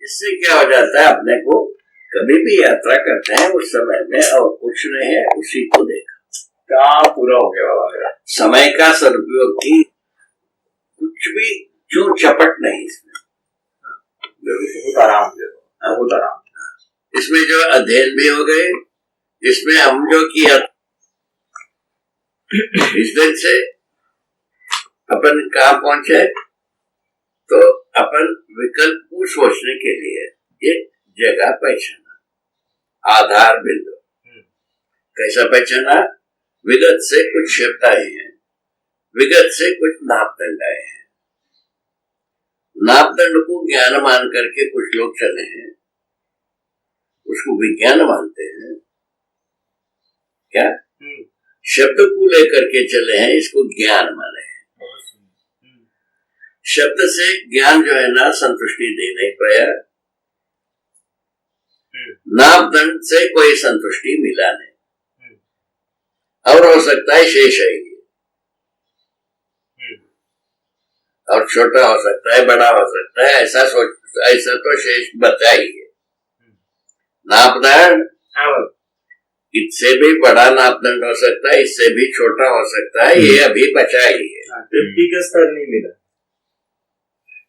इससे क्या हो जाता है, अपने को कभी भी यात्रा करते हैं उस समय में और कुछ नहीं है उसी को देखा, काम पूरा हो गया बाबा मेरा। समय का सदुपयोग की कुछ भी चूर चपट नहीं इसमें, बहुत आराम दे दो, बहुत आराम। इसमें जो अध्ययन भी हो गए, इसमें हम जो किया इस दिन से अपन कहाँ पहुंचे, तो अपन विकल्प को सोचने के लिए एक जगह पहचाना, आधार बिंदु। कैसा पहचाना? विगत से कुछ शब्द आए हैं, विगत से कुछ नापदंड आए हैं, नापदंड को ज्ञान मान करके कुछ लोग चले हैं, उसको विज्ञान मानते हैं क्या? शब्द को लेकर के चले हैं, इसको ज्ञान माने हैं। शब्द से ज्ञान जो है ना संतुष्टि दे नहीं पाया, नापदंड से कोई संतुष्टि मिला नहीं, और हो सकता है शेष है ये, और छोटा हो सकता है, बड़ा हो सकता है, ऐसा तो शेष बचा ही है। नापदंड इससे भी बड़ा नापदंड हो सकता है, इससे भी छोटा हो सकता है, ये अभी बचा ही है। तृप्ति का स्तर नहीं मिला,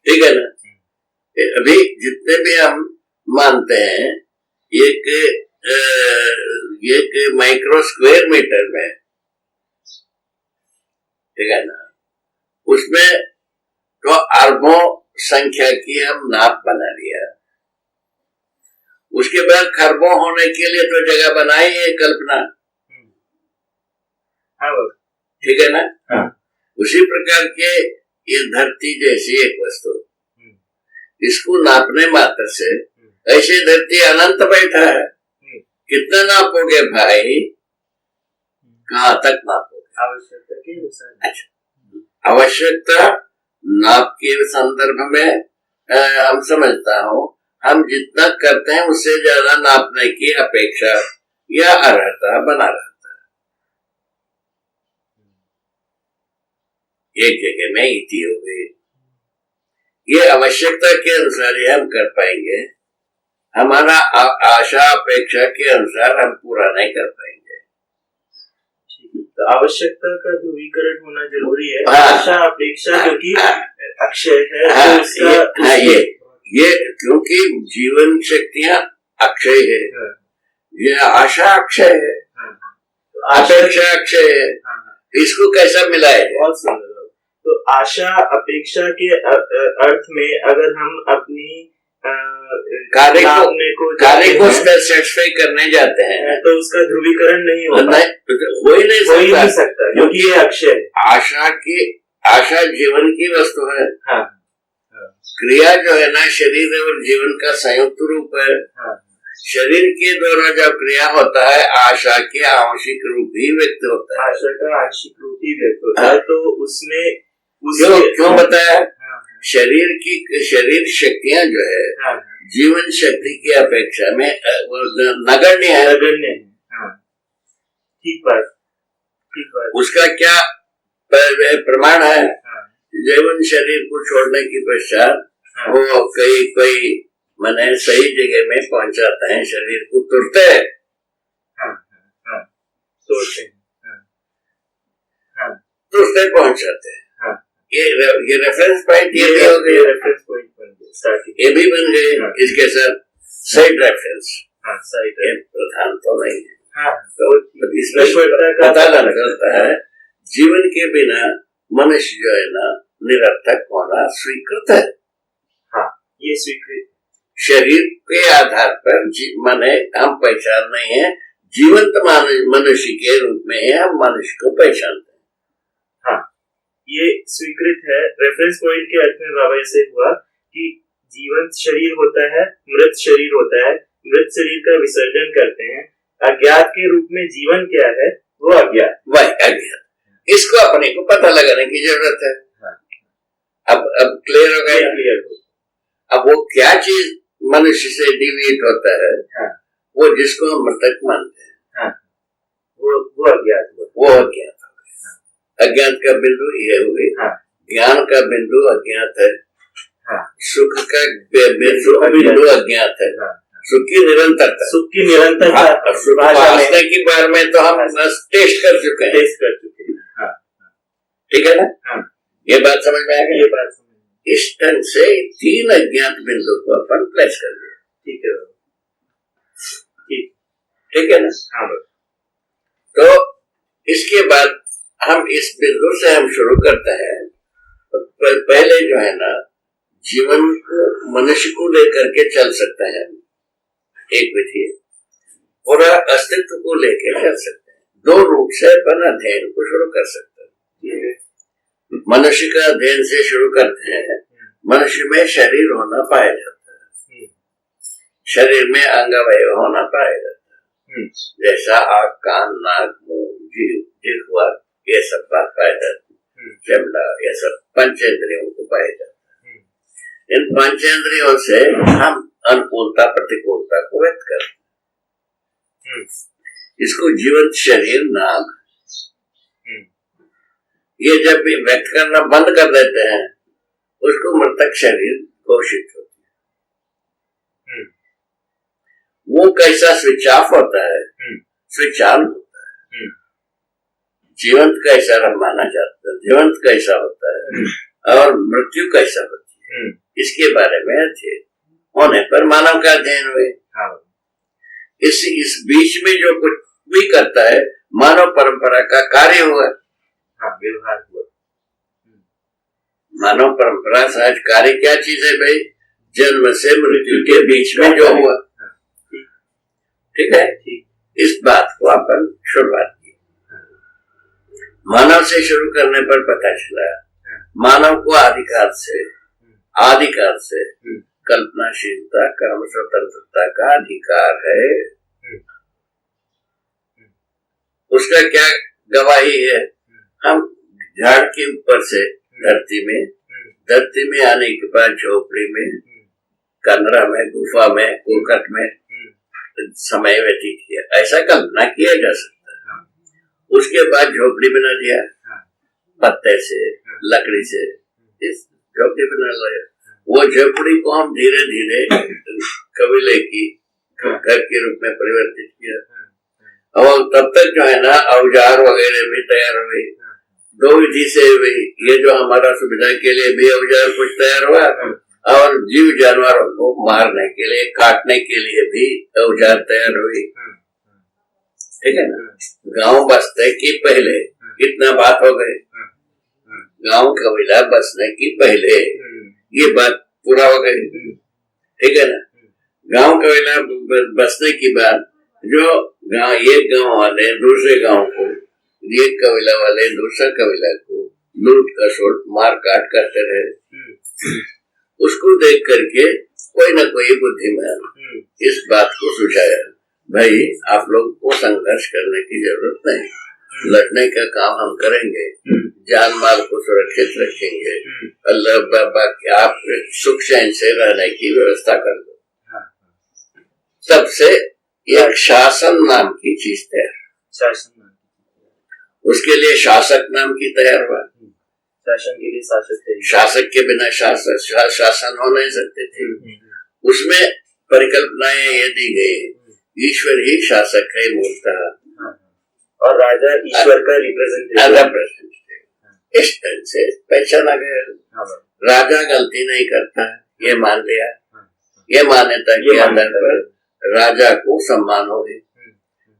ठीक है ना? अभी जितने भी हम मानते हैं एक माइक्रो स्क्वायर मीटर में, ठीक है ना, उसमें तो अरबों संख्या की हम नाप बना लिया, उसके बाद खरबों होने के लिए तो जगह बनाई है कल्पना, ठीक है ना? हाँ। उसी प्रकार के ये धरती जैसी एक वस्तु, इसको नापने मात्र से, ऐसे धरती अनंत बैठा है, कितना नापोगे भाई, कहाँ तक नापोगे? आवश्यकता के अनुसार। अच्छा, आवश्यकता नाप के संदर्भ में हम समझता हूँ, हम जितना करते हैं उससे ज्यादा नापने की अपेक्षा या अर्हता बना रहता है। एक जगह में इति हो गई, ये आवश्यकता के अनुसार ही हम कर पाएंगे, हमारा आशा अपेक्षा के अनुसार हम पूरा नहीं कर पाएंगे। तो आवश्यकता का ध्रुवीकरण होना जरूरी है। हाँ, आशा अपेक्षा क्योंकि अक्षय है, हाँ, तो उसका ये क्योंकि जीवन शक्तियां अक्षय है, ये आशा अक्षय है, अपेक्षा अक्षय है, इसको कैसा मिलाए? बहुत सुंदर। तो आशा अपेक्षा के अर्थ में अगर हम अपनी कार्य को सेटिस्फाई करने जाते हैं तो उसका ध्रुवीकरण नहीं होता, हो ही नहीं सकता क्योंकि ये अक्षय। आशा जीवन की वस्तु है। हाँ। क्रिया जो है ना शरीर और जीवन का संयुक्त रूप है। हाँ। शरीर के द्वारा जब क्रिया होता है, आशा के आंशिक रूप ही व्यक्त होता है। आशा का आंशिक रूप ही व्यक्त होता है। तो उसमें क्यों बताया? शरीर शक्तियां जो है जीवन शक्ति की अपेक्षा में नगण्य है। ठीक बात। उसका क्या प्रमाण है? जीवन शरीर को छोड़ने के पश्चात वो कोई माने सही जगह में पहुंचाते हैं, शरीर को तुरते हैं। तुरते पहुंचाते हैं। ये रेफरेंस पॉइंट ये भी हो गए, रेफरेंस पॉइंट बन गए, ये भी बन गए। इसके साथ साइड रेफरेंस, प्रधान तो नहीं है। तो इसमें पता लगता है जीवन के बिना मनुष्य जो है ना निरर्थक होना स्वीकृत है। हाँ, ये स्वीकृत। शरीर के आधार पर माने हम पहचान नहीं है, जीवंत मनुष्य के रूप में हम मनुष्य को पहचानते हैं। हाँ, ये स्वीकृत है। रेफरेंस पॉइंट के अर्थ में बाबा ऐसे हुआ कि जीवंत शरीर होता है, मृत शरीर होता है, मृत शरीर का विसर्जन करते हैं। अज्ञात के रूप में जीवन क्या है? वो अज्ञात, वही अज्ञात। इसको अपने को पता लगाने की जरूरत है। अब क्लियर हो गया? क्लियर हो। अब वो क्या चीज मनुष्य से डिविएट होता है, वो जिसको हम मृतक मानते हैं, वो अज्ञात हुआ। वो अज्ञात हो गया। अज्ञात का बिंदु ये हो गई। ज्ञान का बिंदु अज्ञात है। हाँ। सुख का बिंदु अज्ञात है, सुख की निरंतरता, सुख की निरंतरता सुख वासना की बार में तो हम टेस्ट कर चुके हैं, हाँ। ठीक है ना? हाँ। ये बात समझ में आ गई? ये बात समझ। इस ढंग से 3 अज्ञात बिंदु को अपन प्लेस कर दिया, ठीक है, ठीक है ना? हाँ। तो इसके बाद हम इस बिंदु से हम शुरू करते हैं। पहले जो है ना, जीवन को मनुष्य को लेकर के चल सकते हैं, एक विधि, पूरा अस्तित्व को लेकर चल सकते हैं। 2 रूप से अपन अध्ययन को शुरू कर सकते हैं। मनुष्य का अध्ययन से शुरू करते हैं। मनुष्य में शरीर होना पाया जाता है, शरीर में अंग अवयव होना पाया जाता है, जैसा आँख, कान, नाक, मुंह, जीभ, जिह्वा, ये सब बात पाया जाती है, चमड़ा, ये सब पंचेंद्रियों को पाया जाता है। इन पंचेंद्रियों से हम अनुकूलता प्रतिकूलता को व्यक्त करते हैं। इसको जीवंत शरीर नाम है। ये जब भी व्यक्त करना बंद कर देते हैं, उसको मृतक शरीर घोषित होती है। वो कैसा स्विच ऑफ होता है, स्विच ऑन होता है। जीवंत कैसा माना जाता है, जीवंत कैसा होता है और मृत्यु कैसा होती है, इसके बारे में अध्ययन होने पर मानव का अध्ययन हुए। इस बीच में जो कुछ भी करता है, मानव परंपरा का कार्य हुआ, व्यवहार हुआ। मानव परंपरा सहज कार्य क्या चीज है भाई? जन्म से मृत्यु के बीच में जो हुआ, ठीक है? इस बात को अपन शुरुआत की। मानव से शुरू करने पर पता चला मानव को आदिकाल से कल्पनाशीलता, कर्म स्वतंत्रता का अधिकार है। उसका क्या गवाही है? हम झाड़ के ऊपर से धरती में आने के बाद झोपड़ी में, कमरा में, गुफा में, कुरकट में समय व्यतीत किया, ऐसा कल्पना किया जा सकता है। उसके बाद झोपड़ी बना दिया, पत्ते से, लकड़ी से इस झोपड़ी बना लिया। वो झोपड़ी को हम धीरे धीरे कबीले की घर के रूप में परिवर्तित किया, और तब तक जो है ना औजार वगैरह भी तैयार हुई। 2 विधि से हुई, ये जो हमारा सुविधा के लिए भी औजार कुछ तैयार हुआ, और जीव जानवरों को मारने के लिए, काटने के लिए भी औजार तैयार हुई, ठीक है ना? गांव बसने की पहले कितना बात हो गई, गांव कबीला बसने की पहले ये बात पूरा हो गई, ठीक है ना? गांव कबीला बसने की बाद जो गांव, एक गांव वाले दूसरे गांव को, एक कबीला वाले दूसरा कबीला को लूट खसोट मार काट करते रहे। उसको देख करके कोई न कोई बुद्धिमान इस बात को सुझाया, भाई आप लोग को संघर्ष करने की जरूरत नहीं, लड़ने का काम हम करेंगे, जान माल को सुरक्षित रखेंगे, अल्लाह बाबा आप सुख चैन से रहने की व्यवस्था कर दो। सबसे एक शासन नाम की चीज तैयार, उसके लिए शासक नाम की तैयार हुआ। शासन के लिए शासक, शासक के बिना शासन हो नहीं सकते थे। उसमें परिकल्पनाएं ये दी गई, ईश्वर ही शासक है मूलतः, और राजा ईश्वर का रिप्रेजेंटेटिव। इस तरह से पहचाना गया। राजा गलती नहीं करता, ये मान लिया, ये मान्यता के आधार पर राजा को सम्मान हो गई।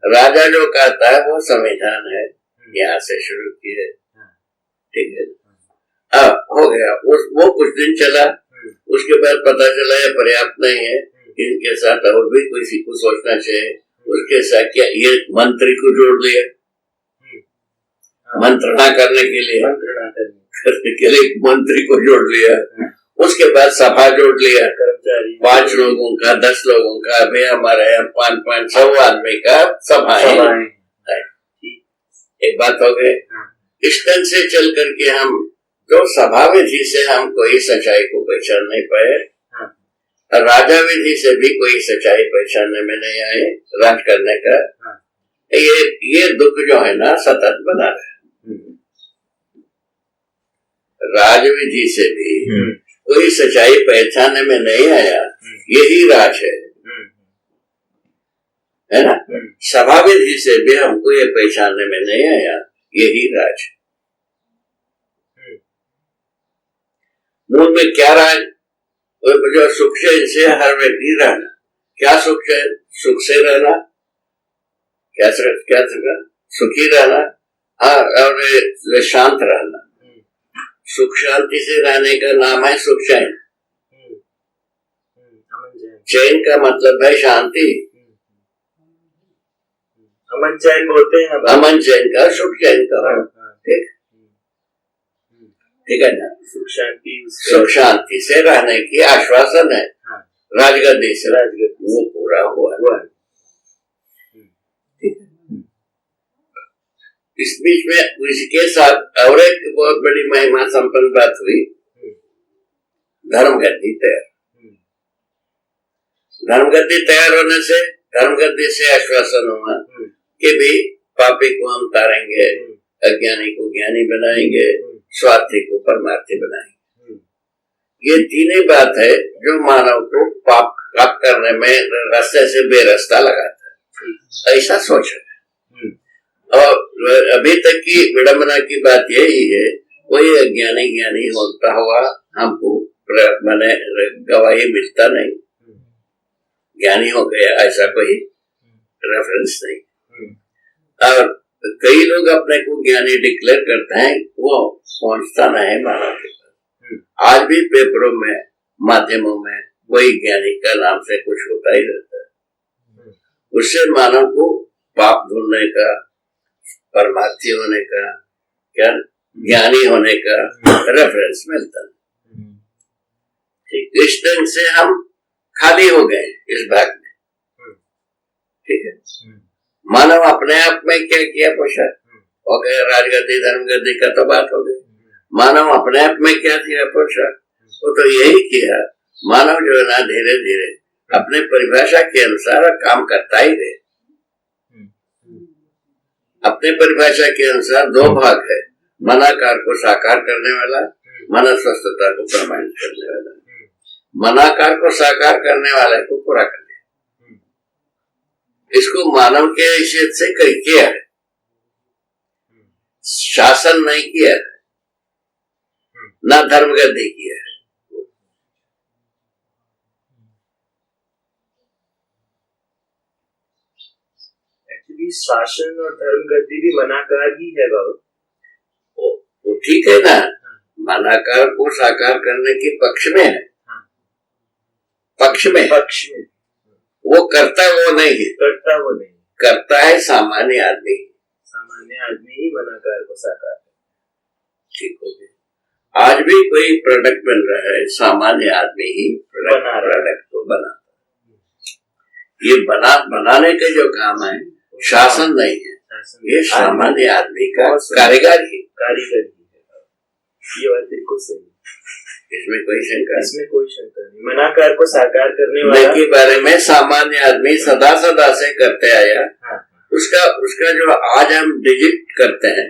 राजा जो कहता है वो संविधान है, यहाँ से शुरू किए, ठीक है? अब हो गया, वो कुछ दिन चला, उसके बाद पता चला ये पर्याप्त नहीं है, इनके साथ और भी किसी को सोचना चाहिए। उसके साथ क्या ये मंत्री को जोड़ लिया, मंत्रणा करने के लिए मंत्री को जोड़ लिया। उसके बाद सभा जोड़ लिया, 5 लोगों का, 10 लोगों का, अभी हमारे यहाँ 500 आदमी का सभा है। एक बात हो गई। इस ढंग से चल करके हम जो सभा विधि से हम कोई सच्चाई को पहचान नहीं पाए, राजा विधि से भी कोई सच्चाई पहचानने में नहीं आए, राज करने का ये दुख जो है ना सतत बना रहा है। राज विधि से भी कोई सच्चाई पहचानने में नहीं आया, यही राज है ना। स्वाभाविक ही से भी हमको ये पहचानने में नहीं आया, यही राज। मूल में क्या राज? जो सुख से हर व्यक्ति रहना। क्या सुख है? सुख से रहना, क्या सुखी रहना, और शांत रहना। सुख शांति से रहने का नाम है सुख चैन। चैन का मतलब है शांति। अमन चैन बोलते हैं। अमन चैन का सुख चैन का। ठीक, ठीक है ना। सुख शांति से रहने की आश्वासन है। राजगद्दी से वो पूरा हुआ। इस बीच में इसके साथ और एक बहुत बड़ी महिमा संपन्न बात हुई, धर्मगद्दी तैयार। धर्मगद्दी तैयार होने से, धर्मगद्दी से आश्वासन हुआ कि भी पापी को हम तारेंगे, अज्ञानी को ज्ञानी बनाएंगे, स्वार्थी को परमार्थी बनाएंगे। ये तीन ही बात है जो मानव को पाप करने में रास्ते से बेरास्ता लगाता है, ऐसा सोच है। और अभी तक की विडंबना की बात यही है, कोई अज्ञानी ज्ञानी होता हुआ हमको मैंने गवाही मिलता नहीं, ज्ञानी हो गया ऐसा कोई रेफरेंस नहीं। और कई लोग अपने को ज्ञानी डिक्लेयर करते हैं, वो पहुंचता नहीं मानव के पास। आज भी पेपरों में, माध्यमों में कोई ज्ञानी का नाम से कुछ होता ही रहता है। उससे मानव को पाप धुलने का, परमार्थी होने का, क्या ज्ञानी होने का रेफरेंस मिलता है। इस ढंग से हम खाली हो गए इस भाग में। ठीक है, मानव अपने आप में क्या किया पूछा हो गया, राजगद्दी धर्मगद्दी का तो बात हो गई। मानव अपने आप में क्या किया पूछा, वो तो यही किया। मानव जो है ना, धीरे धीरे अपने परिभाषा के अनुसार काम करता ही रहे। अपने परिभाषा के अनुसार दो भाग है, मनाकार को साकार करने वाला, मनस्वस्थता को प्रमाणित करने वाला। मनाकार को साकार करने वाले को पूरा कर लिया। इसको मानव के हैसियत से कई किया है, शासन नहीं किया है, ना धर्मगद्दी किया है। शासन और धर्मगद्दी भी मनाकार ही है बाबू। वो ठीक है ना, मनाकार को साकार करने के पक्ष में है। पक्ष में वो करता वो नहीं, करता है सामान्य आदमी। सामान्य आदमी ही मनाकार को साकार। ठीक हो गया। आज भी कोई प्रोडक्ट बन रहा है, सामान्य आदमी ही प्रोडक्ट को बनाता है। ये बनाने के जो काम है, शासन नहीं है, ये सामान्य आदमी का कारीगरी है। ये बात बिल्कुल सही। इसमें कोई शंका नहीं। मनाकार को साकार करने वाले के बारे में सामान्य आदमी सदा से करते आया। उसका जो आज हम डिजिट करते हैं,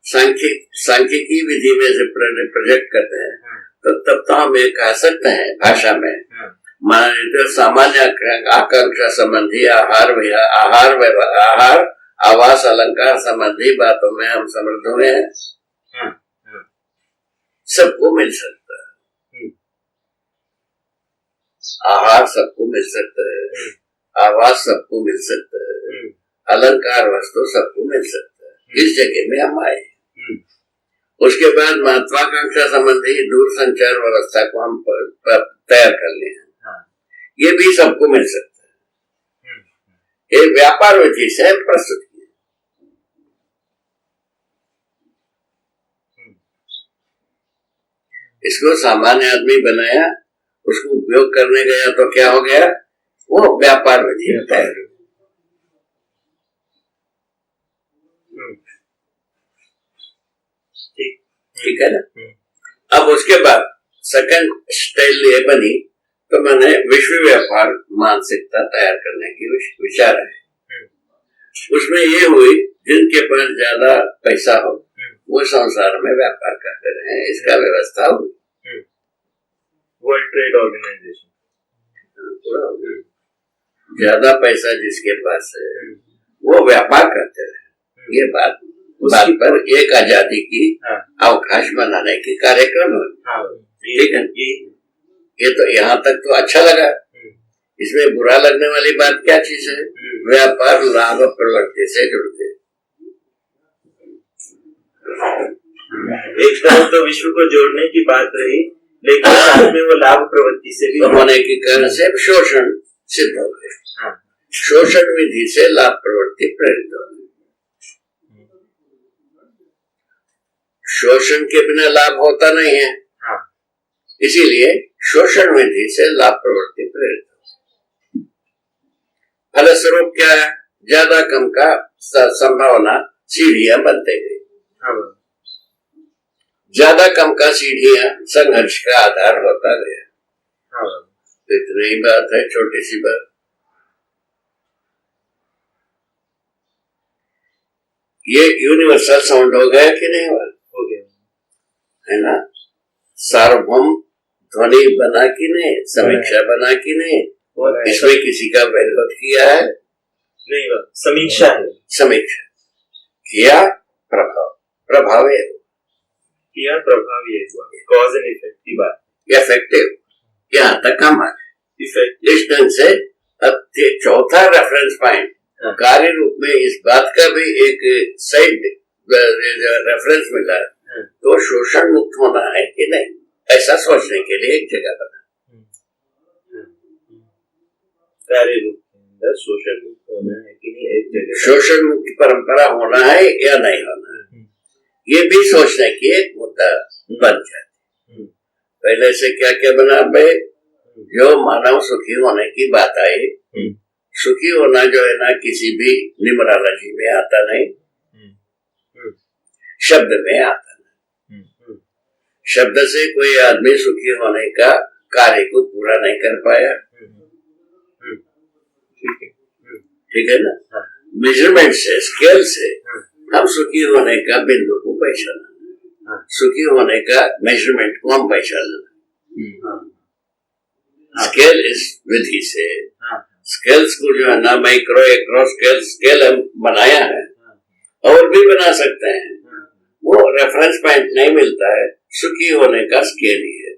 सांख्यिकी विधि में से प्रोजेक्ट करते हैं, तो तब तो हम ये कह सकते हैं भाषा में, मान सामान्य आकांक्षा संबंधी आहार आवास अलंकार संबंधी बातों में हम समृद्ध हुए हैं। सबको मिल सकता है, आहार सबको मिल सकता है, आवास सबको मिल सकता है, अलंकार वस्तु सबको मिल सकता है। इस जगह में हम आए। उसके बाद महत्वाकांक्षा संबंधी दूर संचार व्यवस्था को हम तैयार कर लिए हैं, ये भी सबको मिल सकता है। एक व्यापार विधि से प्रस्तुत किया। इसको सामान्य आदमी बनाया, उसको उपयोग करने गया तो क्या हो गया, वो व्यापार विधि तैयार। ठीक है ना। अब उसके बाद सेकंड स्टाइल ये बनी, तो मैंने विश्व व्यापार मानसिकता तैयार करने की विचार है। उसमें ये हुई, जिनके पास ज्यादा पैसा हो वो संसार में व्यापार करते रहे, इसका व्यवस्था हुई। World trade organisation. ज्यादा पैसा जिसके पास है वो व्यापार करते रहे। ये बात पर एक आजादी की अवकाश बनाने की कार्यक्रम है। ठीक है, ये तो यहाँ तक तो अच्छा लगा। इसमें बुरा लगने वाली बात क्या चीज है? व्यापार लाभ प्रवृत्ति से जुड़ते। एक तरफ तो विश्व को जोड़ने की बात रही, लेकिन साथ में वो लाभ प्रवृत्ति से भी होने के कारण से शोषण सिद्ध हो गए। शोषण विधि से लाभ प्रवृत्ति प्रेरित हो गई। शोषण के बिना लाभ होता नहीं है, इसीलिए शोषण विधि से लाभ प्रवृत्ति प्रेरित हो। फलस्वरूप क्या है? ज्यादा कम का संभावना सीढ़ियां बनते गई। ज्यादा कम का सीढ़ियां संघर्ष का आधार होता गया। तो इतनी ही बात है, छोटी सी बात। ये यूनिवर्सल साउंड हो गया कि नहीं हुआ? हो गया है ना? सार्वभौम ध्वनि बना कि नहीं? समीक्षा बना कि नहीं? इसमें किसी का विरोध किया है? नहीं, समीक्षा है। समीक्षा किया, प्रभाव किया, प्रभाव ये हुआ। कॉज एंड इफेक्ट की बात। इफेक्टिव यहाँ तक काम है। इस ढंग से अब चौथा रेफरेंस पॉइंट कार्य रूप में इस बात का भी एक साइड रेफरेंस मिला। तो शोषण मुक्त होना है कि नहीं, ऐसा सोचने के लिए एक जगह बना। कार्य रूप के अंदर शोषण मुक्त होना है कि नहीं, एक जगह। शोषण मुक्त परंपरा होना है या नहीं होना है, ये भी सोचने की एक मुद्दा बन जाती। पहले से क्या क्या बना भाई? जो मानव सुखी होने की बात आई, सुखी होना जो है ना किसी भी न्यूमरोलॉजी में आता नहीं, शब्द में आता नहीं। शब्द से कोई आदमी सुखी होने का कार्य को पूरा नहीं कर पाया। ठीक है ना? मेजरमेंट से, स्केल से हम सुखी होने का बिंदु को पहचाना, सुखी होने का मेजरमेंट को हम पहचाना। स्केल इस विधि से, स्केल्स को जो है ना माइक्रो एक्रो स्केल हम बनाया है, और भी बना सकते हैं। वो रेफरेंस पॉइंट नहीं मिलता है, सुखी होने का स्केल ही है।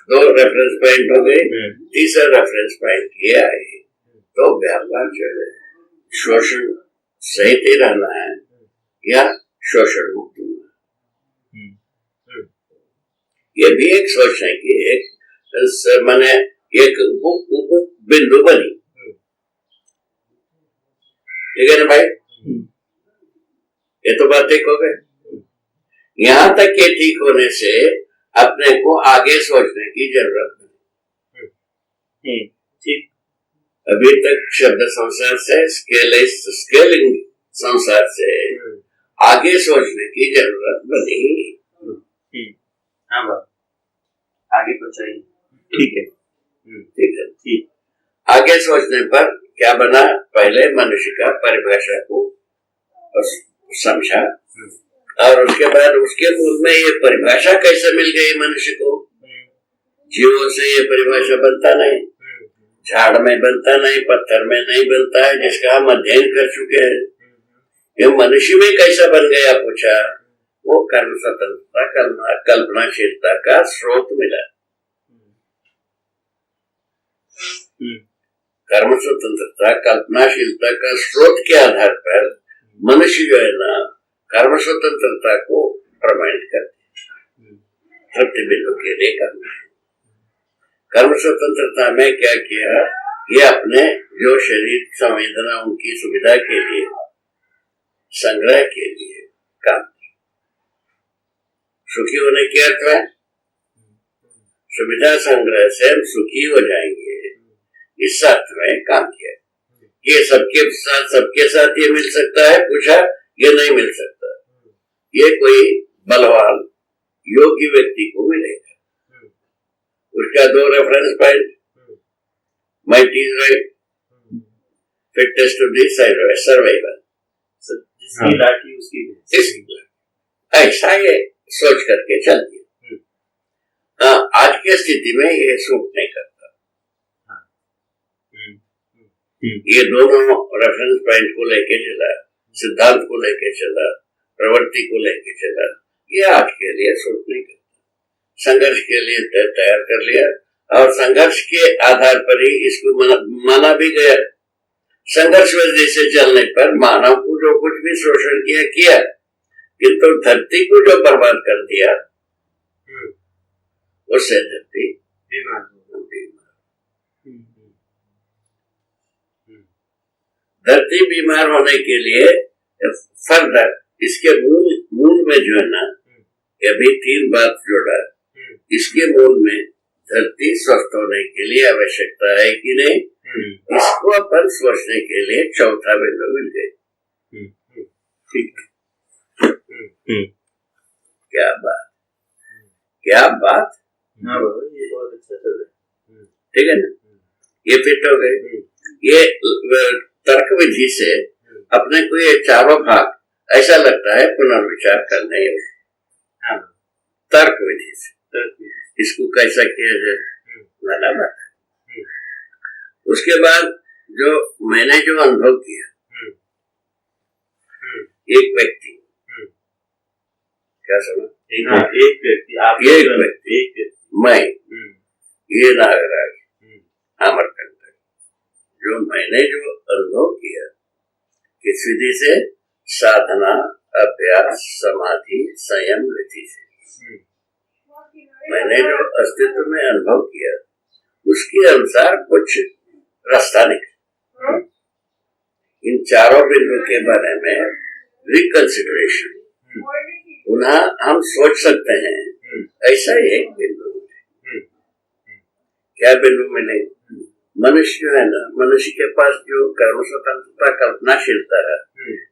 दो रेफरेंस पॉइंट हो गए। तीसरा रेफरेंस पॉइंट ये आए तो व्यापार जो है शोषण सहित ही रहना है या शोषण मुक्त होना। ये भी एक सोचने की एक माने एक बिंदु बनी। ठीक है ना भाई? ये तो बात ठीक हो गई। यहाँ तक के ठीक होने से अपने को आगे सोचने की जरूरत नहीं। ठीक। अभी तक शब्द संसार से स्केलिंग संसार से आगे सोचने की जरूरत बनी। हाँ बात आगे को चाहिए। ठीक है, ठीक है, ठीक। आगे सोचने पर क्या बना? पहले मनुष्य का परिभाषा को समझा, और उसके बाद उसके मूल में ये परिभाषा कैसे मिल गई मनुष्य को? जीवों से ये परिभाषा बनता नहीं, झाड़ में बनता नहीं, पत्थर में नहीं बनता है, जिसका हम अध्ययन कर चुके हैं। ये मनुष्य में कैसा बन गया पूछा? वो कर्म स्वतंत्रता, कल्पनाशीलता का स्रोत मिला। कर्म स्वतंत्रता, कल्पनाशीलता का स्रोत के आधार पर मनुष्य जो है ना कर्म स्वतंत्रता को प्रमाणित करते हैं, तृप्ति बिंदु के लिए करना है। कर्म स्वतंत्रता में क्या किया? ये अपने जो शरीर संवेदना उनकी सुविधा के लिए, संग्रह के लिए काम किया। सुखी होने के अर्थ है सुविधा संग्रह से हम सुखी हो जाएंगे, इस अर्थ में काम किया। ये सबके साथ ये मिल सकता है? पूछा, ये नहीं मिल सकता। ये कोई बलवान योग्य व्यक्ति को मिलेगा। उसका दो reference point, might is right, fitness to the survival. जिसकी लाठी उसकी। ऐसा ये सोच करके चलती है। आज की स्थिति में ये सूट नहीं करता। ये दोनों रेफरेंस पॉइंट को लेके चला, सिद्धांत को लेके चला, प्रवृत्ति को लेके चला, ये आज के लिए सूट नहीं करता। संघर्ष के लिए तैयार कर लिया और संघर्ष के आधार पर ही इसको माना भी गया। संघर्ष वजह से चलने पर मानव को जो कुछ भी शोषण किया, किंतु धरती को जो बर्बाद कर दिया, उससे धरती बीमार। धरती बीमार होने के लिए फर्दर इसके मूल में जो है ना, अभी 3 बात जोड़ा, इसके मूल में धरती स्वस्थ होने के लिए आवश्यकता है कि नहीं, इसको अपन सोचने के लिए चौथा बिंदु मिल गए। ठीक, क्या बात, क्या बात। ये बहुत अच्छा चल रहा है। ठीक है ना, ये फिट हो गए। ये तर्क विधि से अपने को ये चारों भाग ऐसा लगता है पुनर्विचार करने योग्य। तर्क विधि से इसको कैसा किया जाए, वाला बात है। उसके बाद जो मैंने जो अनुभव किया, एक व्यक्ति, क्या सुना, एक व्यक्ति मैं, ये नागराज अमरकंटक, जो मैंने जो अनुभव किया किस विधि से, साधना, अभ्यास, समाधि, संयम विधि से मैंने जो अस्तित्व में अनुभव किया, उसके अनुसार कुछ रास्ता निकला। इन चारों बिंदु के बारे में रिकंसिडरेशन, पुनः हम सोच सकते हैं। ऐसा एक बिंदु, क्या बिंदु मिले? मनुष्य है ना, मनुष्य के पास जो कर्म स्वतंत्रता, कल्पनाशीलता है,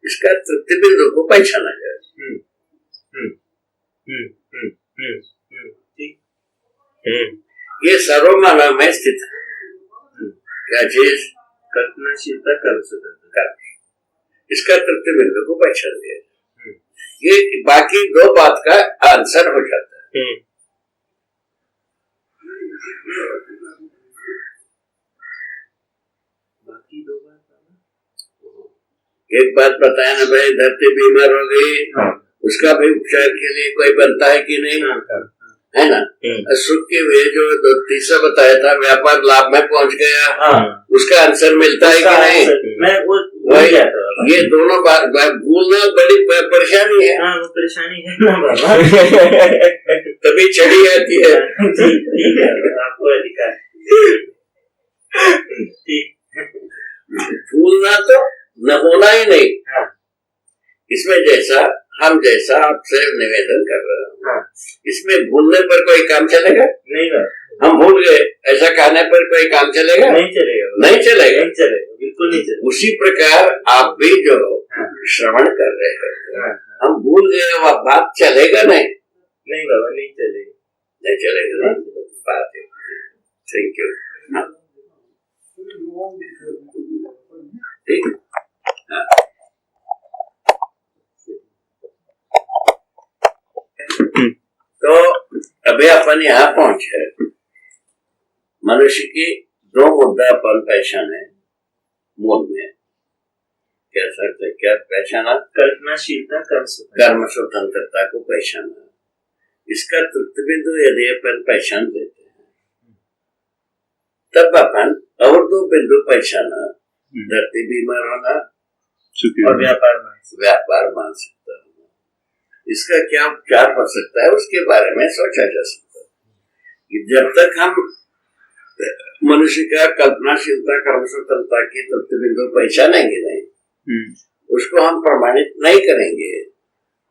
इसका तृतीय बिंदु को पहचाना जाए। ये सर्वमानव में स्थित है। क्या चीज? कल्पनाशीलता, कर्म स्वतंत्रता, इसका तृतीय बिंदु को पहचान दिया। ये बाकी 2 बात का आंसर हो जाता है। बाकी 2 बात, एक बात बताया ना भाई, धरती बीमार हो गई, उसका भी उपचार के लिए कोई बनता है कि नहीं, है ना। सुख के वे जो तीसरा बताया था, व्यापार लाभ में पहुंच गया, उसका आंसर मिलता है कि नहीं। मैं वो ये दोनों बात भूलना बड़ी परेशानी है। परेशानी है ना बाबा, तभी चढ़ी आती है। ठीक है, आपको अधिकार। ठीक, भूलना तो न होना ही नहीं। इसमें जैसा आपसे निवेदन कर रहे हैं, इसमें भूलने पर कोई काम चलेगा नहीं? हम भूल गए ऐसा कहने पर कोई काम चलेगा? नहीं चलेगा, नहीं चलेगा, बिल्कुल नहीं चलेगा। उसी प्रकार आप भी जो श्रवण कर रहे हैं, हम भूल गए, वह बात चलेगा नहीं? नहीं बाबा, नहीं चलेगा, नहीं चलेगा ना, बात है। Thank you. ठीक, तो अभी अपन यहाँ पहुंचे। मनुष्य की 2 मुद्दा अपन पहचाने मूल में। क्या सकते, क्या पहचाना? कल्पनाशीलता, कर्म स्वतंत्रता को पहचाना। इसका तृतीय बिंदु यदि अपन पहचान लेते हैं, तब अपन और 2 बिंदु पहचाना, धरती बीमार होना और व्यापार मानसिकता होना। इसका क्या उपचार हो सकता है, उसके बारे में सोचा जा सकता है। जब तक हम मनुष्य का कल्पनाशीलता, कर्म स्वतंत्रता की तृतीय बिंदु पहचानेंगे नहीं, उसको हम प्रमाणित नहीं करेंगे,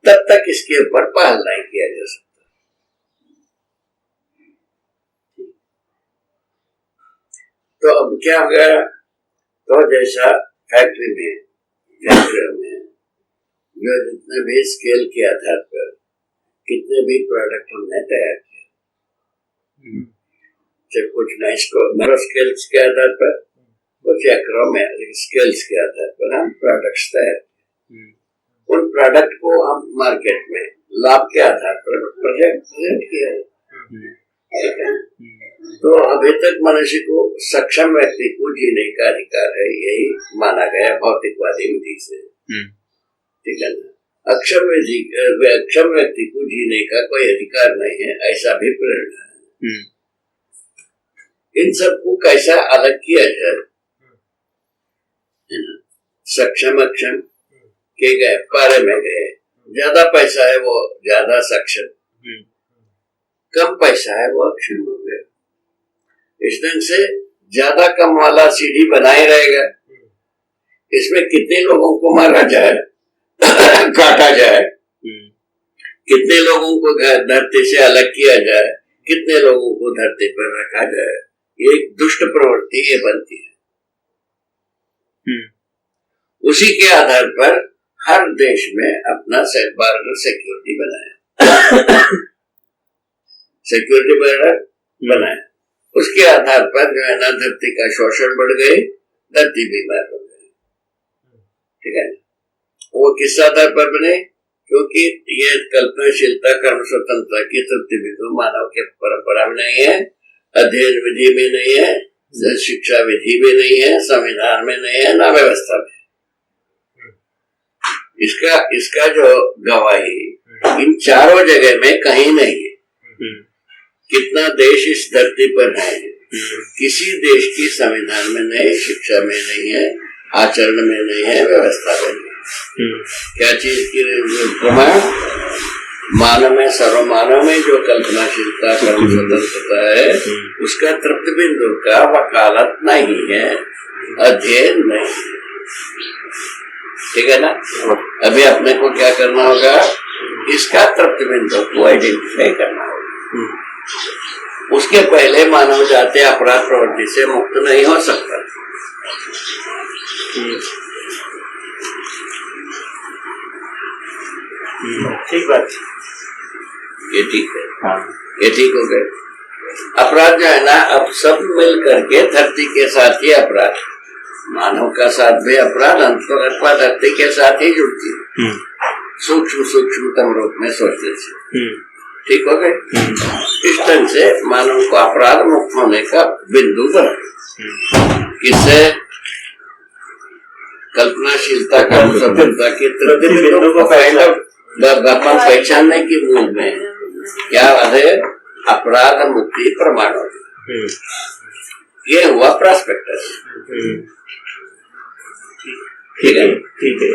तब तक इसके ऊपर पहल नहीं किया जा सकता। तो अब क्या हो गया? तो जैसा फैक्ट्री में जो जितने भी स्केल के आधार पर कितने भी प्रोडक्ट हमने तैयार किए, चाहे कुछ नए स्केल्स के आधार पर, कुछ एक्रोमेटिक स्केल्स के आधार पर हम प्रोडक्ट्स तैयार किए। उन प्रोडक्ट को हम मार्केट में लाभ के आधार पर प्रेजेंट किया है। ठीक है? तो अभी तक मनुष्य को सक्षम व्यक्ति को जीने का अधिकार है, यही माना गया भौतिकवादी विधि से। ठीक है ना? अक्षम व्यक्ति को जीने का कोई अधिकार नहीं है, ऐसा भी प्रेरणा है। इन सबको कैसा अलग किया जाए? सक्षम अक्षम के गए पारे में गए, ज्यादा पैसा है वो ज्यादा सक्षम, कम पैसा है वो अक्षम हो गया। इस ढंग से ज्यादा कम वाला सीढ़ी बनाए रहेगा, इसमें कितने लोगों को मारा जाए काटा जाए, कितने लोगों को धरती से अलग किया जाए, कितने लोगों को धरती पर रखा जाए, ये एक दुष्ट प्रवृत्ति ये बनती है। उसी के आधार पर हर देश में अपना बॉर्डर सिक्योरिटी बनाया सिक्योरिटी बॉर्डर बनाया। उसके आधार पर जो है ना धरती का शोषण बढ़ गई, धरती बीमार हो गई। ठीक है? वो किस आधार पर बने? क्योंकि ये कल्पनाशीलता कर्म स्वतंत्रता की तृप्ति बिंदु मानव के परंपरा में नहीं है, अध्ययन विधि में नहीं है, शिक्षा विधि में नहीं है, संविधान में नहीं है, ना व्यवस्था में। इसका जो गवाही इन चारों जगह में कहीं नहीं है। कितना देश इस धरती पर है, किसी देश की संविधान में नहीं, शिक्षा में नहीं है, आचरण में नहीं है, व्यवस्था में नहीं है। क्या चीज की प्रमाण? मानव में, सर्वमानव में जो कल्पनाशीलता कर्म स्वतंत्रता है, उसका तृप्त बिंदु का वकालत नहीं है, अध्ययन नहीं है। ठीक है ना? अभी अपने को क्या करना होगा? इसका तृप्त बिंदु को आइडेंटिफाई करना होगा। उसके पहले मानव जाति अपराध प्रवृत्ति से मुक्त नहीं हो सकता। ठीक बात, ये ठीक है। हाँ, ये ठीक हो गए। अपराध जो है ना, अब सब मिल करके धरती के साथ ही अपराध, मानव का साथ भी अपराध, अंतरात्मा धरती के साथ ही जुड़ती है, सूक्ष्मतम रूप में सोचने से। ठीक हो गए? इस ढंग से मानव को अपराध मुक्त होने का बिंदु बना। किससे? कल्पनाशीलता का स्वतंत्रता के तृतीय बिंदु को पहचानने की मूल में क्या है? अपराध मुक्ति प्रमाण। ये हुआ प्रॉस्पेक्टस। ठीक है? ठीक है।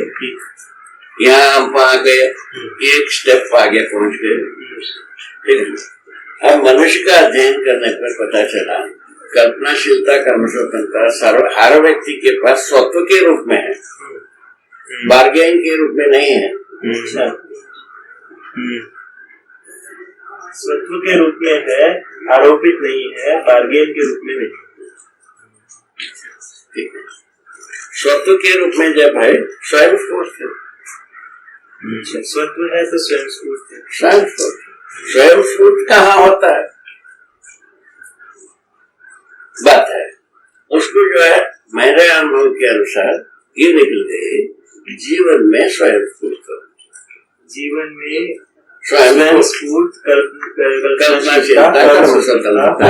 यहाँ हम आ गए, एक स्टेप आगे पहुंच गए। ठीक है? अब मनुष्य का अध्ययन करने पर पता चला कल्पनाशीलता कर्म स्वतंत्रता हर व्यक्ति के पास स्वत्व के रूप में है, बार्गेन के रूप में नहीं है। स्वत्व के रूप में है, आरोपित नहीं है, बार्गेन के रूप में नहीं। ठीक है? स्वत्व के रूप में जब है, स्वयं स्फूर्त है। स्वत्व है तो स्वयं स्फूर्त है। स्वयं स्फूर्त कहाँ होता है? बात है उसको जो है मेरे अनुभव के अनुसार ये निकल गई, जीवन में स्वयं स्फूर्त, जीवन में स्वयं स्फूर्त कल्पनाशीलता कर्म स्वतंत्रता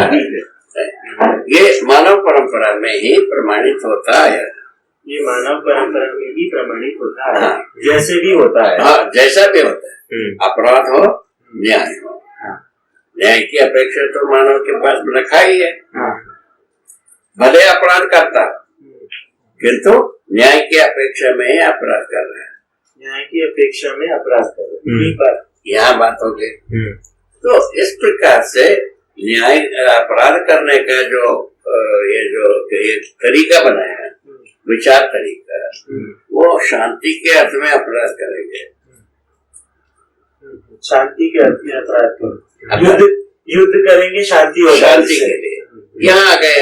ये मानव परंपरा में ही प्रमाणित होता है। ये मानव परंपरा में ही प्रमाणित होता है। हाँ, जैसे भी होता है। हाँ, जैसा भी होता है। अपराध हो, न्याय हो। हाँ, न्याय की अपेक्षा तो मानव के पास रखा ही है। हाँ, भले अपराध करता, किंतु न्याय की अपेक्षा में ही अपराध कर रहे हैं। न्याय की अपेक्षा में अपराध कर रहे हैं। यहाँ बात हो गई। तो इस प्रकार से न्याय अपराध करने का जो ये तरीका बनाया है, विचार तरीका, वो शांति के अर्थ में अपराध करेंगे। शांति के अर्थ में अपराध करेंगे। युद्ध करेंगे शांति के लिए। यहाँ आ गए,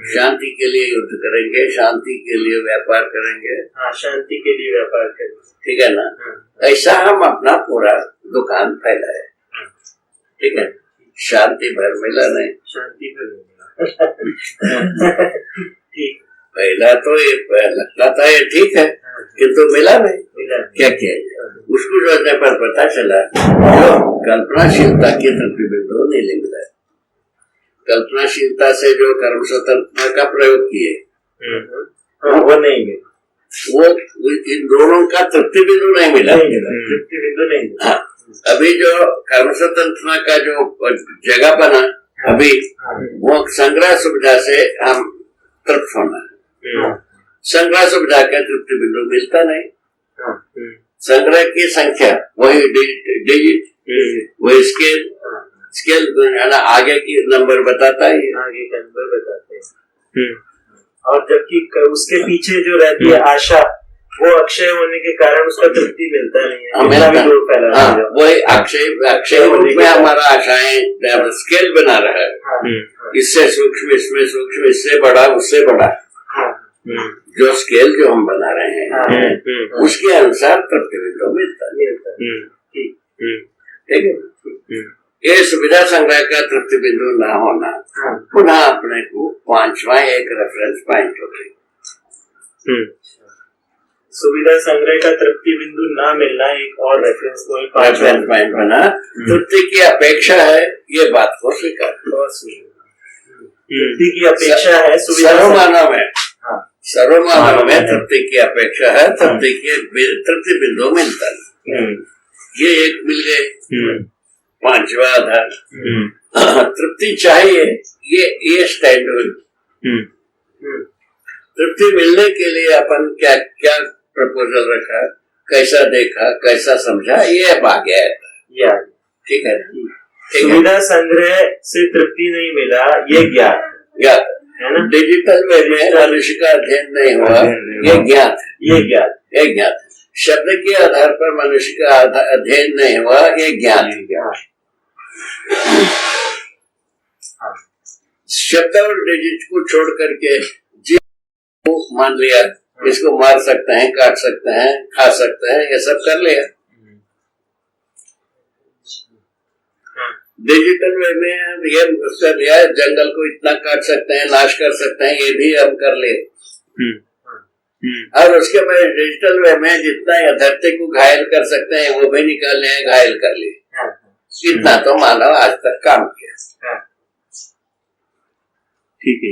शांति के लिए युद्ध करेंगे, शांति के लिए व्यापार करेंगे। हाँ, शांति के लिए व्यापार करेंगे। ठीक है ना? ऐसा हम अपना पूरा दुकान फैलाए। ठीक है? शांति भर मिला नहीं, शांति भर मिला। ठीक। पहला तो ये लगता था ये ठीक है, किंतु मिला नहीं। क्या किया जाए? उसको जोड़ने पर पता चला जो कल्पनाशीलता की तृप्ति बिंदु नहीं मिला। कल्पनाशीलता से जो कर्म स्वतंत्रता का प्रयोग किए वो नहीं मिला, वो इन दोनों का तृप्ति बिंदु नहीं मिला। तृप्ति बिंदु नहीं मिला। अभी जो कर्म स्वतंत्रता का जो जगह बना अभी वो संग्रह सुविधा से हम तृप्त होना है। संग्रह सुविधा का तृप्ति बिंदु मिलता नहीं। संग्रह की संख्या वही डिजिट वही स्केल आगे की नंबर बताता है, आगे का नंबर बताते हैं। और जबकि उसके पीछे जो रहती है आशा, वो अक्षय होने के कारण उसका तृप्ति मिलता नहीं है। वही अक्षय रूप में हमारा आशाएं स्केल बना रहा है। इससे सूक्ष्म, इसमें सूक्ष्म, इससे बड़ा, उससे बड़ा, जो स्केल जो हम बना रहे हैं उसके अनुसार तृप्ति बिंदु मिलता है। ठीक है। ये सुविधा संग्रह का तृप्ति बिंदु न होना पुनः अपने को पांचवा एक रेफरेंस पॉइंट होते। सुविधा संग्रह का तृप्ति बिंदु न मिलना एक और रेफरेंस पॉइंट बना। तृप्ति की अपेक्षा है, ये बात को स्वीकार। तृप्ति की अपेक्षा है सर्वमानव में, सर्वमानव में तृप्ति की अपेक्षा है। तृप्ति बिंदु मिलता है। ये एक मिल गए। पांचवा आधार तृप्ति चाहिए, ये स्टैंडर्ड। तृप्ति मिलने के लिए अपन क्या क्या प्रपोजल रखा, कैसा देखा, कैसा समझा, ये भाग्य है। ठीक है। सुविधा संग्रह से तृप्ति नहीं मिला, ये ज्ञात है ना। डिजिटल वे में मनुष्य का अध्ययन नहीं हुआ, ये ज्ञात है। शब्द के आधार पर मनुष्य का अध्ययन नहीं हुआ, ये ज्ञात। शब्द और डिजिट को छोड़ करके जीव को मान लिया, इसको मार सकते हैं, काट सकते हैं, खा सकते हैं, ये सब कर लिया। डिजिटल वे में ये कर लिया, जंगल को इतना काट सकते हैं, नाश कर सकते हैं, ये भी हम कर लिए। और उसके बाद डिजिटल वे में जितना धरती को घायल कर सकते हैं वो भी निकाल लिया, घायल कर लिए। इतना तो मानव आज तक काम किया। ठीक है,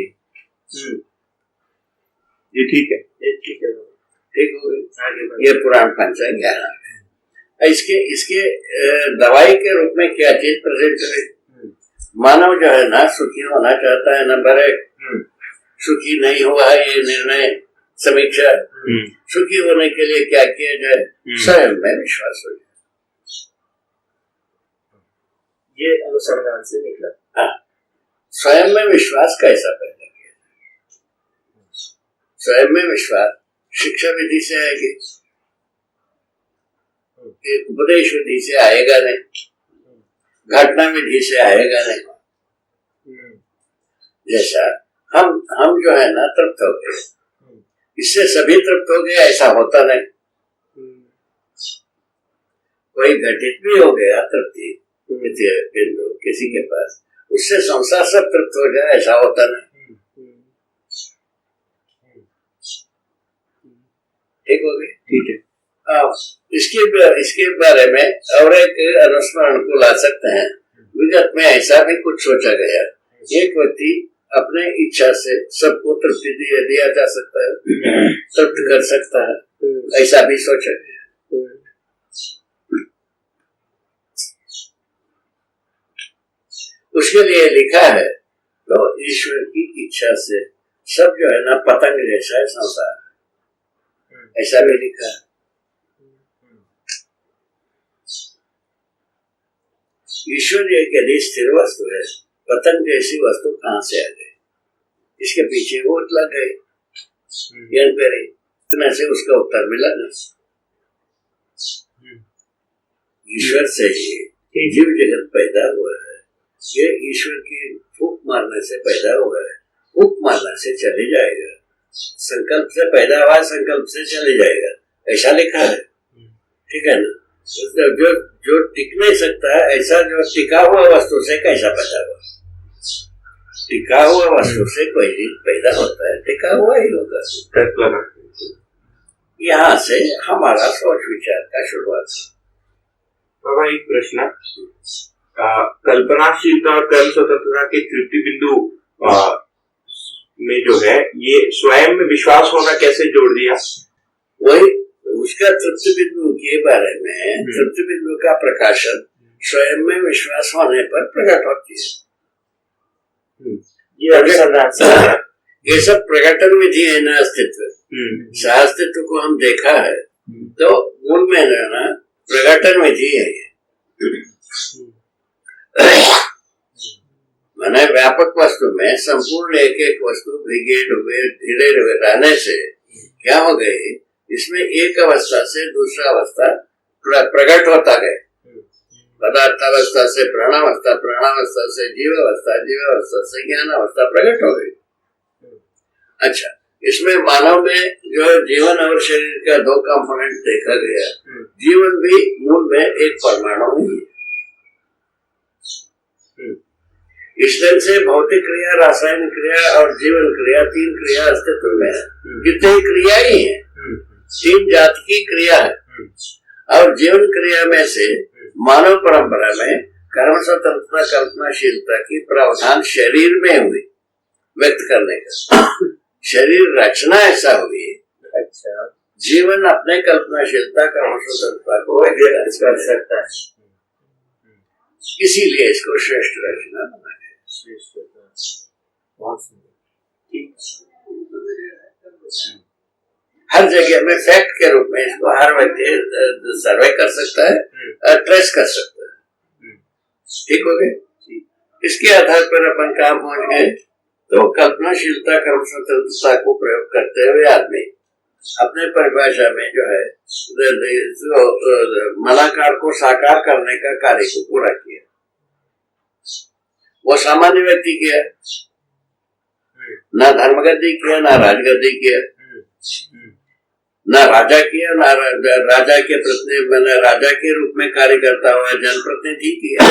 ये ठीक है, ठीक हो गई। ये पुराण पंचांग 11। इसके दवाई के रूप में क्या चीज प्रेजेंट है? मानव जो है ना सुखी होना चाहता है, नंबर एक। सुखी नहीं हुआ है, ये निर्णय समीक्षा। सुखी होने के लिए क्या किया जाए? स्वयं में विश्वास हो जाए। ये अनुसंधान से निकला। हाँ, स्वयं में विश्वास कैसा पैदा किया? स्वयं में विश्वास शिक्षा विधि से आएगी, उपदेश विधि से आएगा नहीं, घटना विधि से आएगा नहीं। जैसा हम जो है ना तृप्त हो गए, इससे सभी तृप्त हो गए ऐसा होता नहीं। कोई घटित भी हो गया तृप्ति किसी के पास, उससे संसार सब तृप्त हो जाए ऐसा होता नहीं। ठीक हो गई? ठीक है। इसके बारे में और एक अनुस्मरण को ला सकते हैं। विगत में ऐसा भी कुछ सोचा गया, एक व्यक्ति अपने इच्छा से सबको तृप्ति दिया जा सकता है, तृप्त कर सकता है, ऐसा भी सोचा गया। उसके लिए लिखा है तो ईश्वर की इच्छा से सब जो है ना पतंग जैसा है संसार, ऐसा भी लिखा है। ईश्वर एक यदि स्थिर वस्तु है, पतंग जैसी वस्तु कहां से आ गई? इसके पीछे वो लग गई, इतने से उसका उत्तर मिला ना। ईश्वर से ही जीव जगत पैदा हुआ है। ये ईश्वर की फूंक मारने से पैदा हुआ है, फूंक मारने से चले जाएगा। संकल्प से पैदा हुआ, संकल्प से चले जाएगा, ऐसा लिखा है। ठीक है ना। जो टिक नहीं सकता है, ऐसा जो टिका हुआ वस्तु से कैसा पैदा हुआ? टिका हुआ वस्तु से कोई चीज पैदा होता है, टिका हुआ ही होगा। तर्क लगा। यहाँ से हमारा सोच विचार का शुरुआत है। बाबा एक प्रश्न, कल्पनाशीलता और कर्म स्वतंत्रता के तृप्ति बिंदु में जो है ये स्वयं में विश्वास होना कैसे जोड़ दिया? वही उसका तृप्ति बिंदु के बारे में, तृप्ति बिंदु का प्रकाशन स्वयं में विश्वास होने पर प्रकट होती है। ये सब प्रकटन विधि है ना, अस्तित्व सहअस्तित्व को हम देखा है तो मूल में ना प्रकटन विधि है ये। मैंने व्यापक वस्तु में संपूर्ण एक एक वस्तु भिगे डूबे ढीले रहने से क्या हो गई, इसमें एक अवस्था से दूसरा अवस्था प्रकट होता है। पदार्थावस्था से प्राणावस्था, प्राणावस्था से जीवावस्था, जीवावस्था से ज्ञानावस्था प्रकट हो गई। अच्छा, इसमें मानव में जो जीवन और शरीर का दो कंपोनेंट देखा गया, जीवन भी मूल में एक परमाणु ही है। इस ढंग से भौतिक क्रिया, रासायनिक क्रिया और जीवन क्रिया, तीन क्रिया अस्तित्व में है। कितनी क्रिया ही है, तीन जाति की क्रिया है। और जीवन क्रिया में से मानव परंपरा में कर्म स्वतंत्रता कल्पनाशीलता की प्रावधान शरीर में हुई व्यक्त करने का। शरीर रचना ऐसा हुई, अच्छा, जीवन अपने कल्पनाशीलता कर्म स्वतंत्रता को व्यक्त कर सकता है, इसीलिए इसको श्रेष्ठ रचना बना है। हर जगह में फैक्ट के रूप में इसको हर व्यक्ति सर्वे कर सकता है, ट्रेस कर सकता है। ठीक हो गए। इसके आधार पर अपन कहाँ पहुंच गए, तो कल्पनाशीलता कर्म स्वतंत्रता को प्रयोग करते हुए आदमी अपने परिभाषा में जो है मनाकार को साकार करने का कार्य को पूरा किया। वो सामान्य व्यक्ति किया, ना धर्मगद्दी किया, ना राजगद्दी किया, ना राजा किया, ना राजा के प्रतिनिधि, राजा के रूप में कार्य करता हुआ जनप्रतिनिधि किया।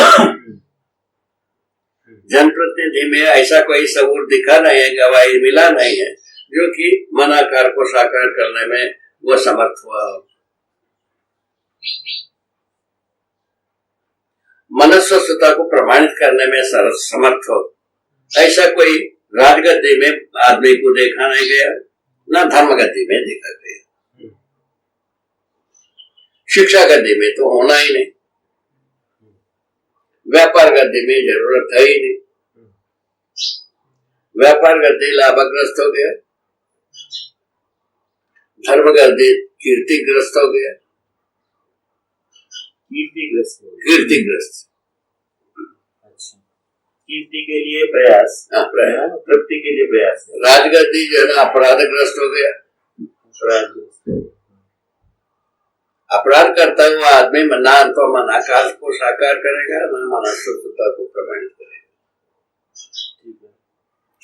जनप्रतिनिधि में ऐसा कोई सबूत दिखा नहीं है, गवाही मिला नहीं है जो कि मनाकार को साकार करने में वो समर्थ हुआ। मनस्वस्थता को प्रमाणित करने में समर्थ हो, ऐसा कोई राजगद्दी में आदमी को देखा नहीं गया, ना धर्मगद्दी में देखा गया। शिक्षा गद्दी में तो होना ही नहीं, व्यापार गद्दी में जरूरत है ही नहीं। व्यापार गद्दी लाभग्रस्त हो गया, धर्म गद्दी कीर्तिग्रस्त हो गया। कीर्तिग्रस्त, अच्छा, कीर्ति के लिए प्रयास, तृप्ति के लिए प्रयास। राजगद्दी जो है ना अपराधग्रस्त हो गया। अपराध करता हुआ आदमी ना तो मनाकार को साकार करेगा, ना मनस्वस्थता को प्रमाणित करेगा।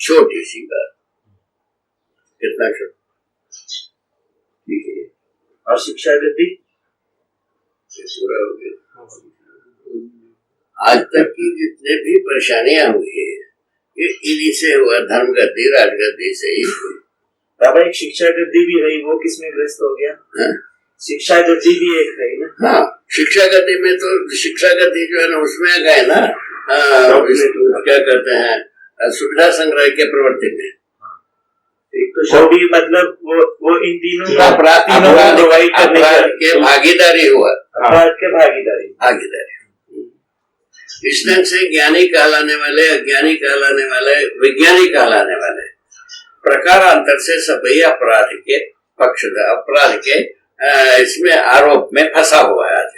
छोटी सी बात, कितना छोटा, ठीक है। और शिक्षा गद्दी पूरा हो गया। आज तक की जितने भी परेशानियां हुई है ये इन्हीं से हुआ, धर्म गद्दी राजगद्दी से ही हुई। बाबा एक शिक्षा गद्दी भी रही, वो किसमें ग्रस्त हो गया? शिक्षा गद्दी भी एक है ना? हाँ, शिक्षा गद्दी में तो शिक्षा गद्दी जो है ना उसमें गए ना, क्या कहते हैं सुविधा संग्रह के प्रवृत्ति में। एक तो भी मतलब वो इन तीनों अपराध के भागीदारी हुआ, अपराध के भागीदारी। इस ढंग से ज्ञानी कहलाने वाले, अज्ञानी कहलाने वाले, विज्ञानी कहलाने वाले प्रकारांतर से सभी अपराध के पक्षधर, अपराध के इसमें आरोप में फंसा हुआ है। आज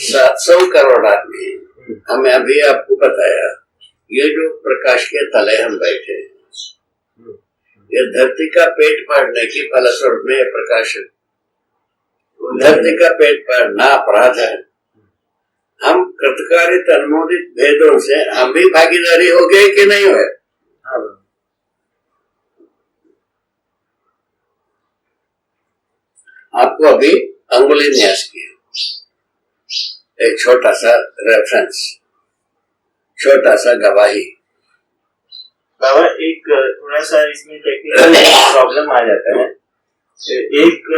700 करोड़ आदमी, हमें अभी आपको बताया, ये जो प्रकाश के तले हम बैठे हैं, ये धरती का पेट फाड़ने की फलस्वरूप में प्रकाश, धरती का पेट फाड़ना अपराध है। हम कृतकारित अनुमोदित भेदों से हम भी भागीदारी हो गए कि नहीं हुए? आपको अभी अंगुली न्यास किया, एक छोटा सा रेफरेंस छोटा सा गवाही। बाबा एक थोड़ा सा इसमें टेक्निकल प्रॉब्लम आ जाता है। एक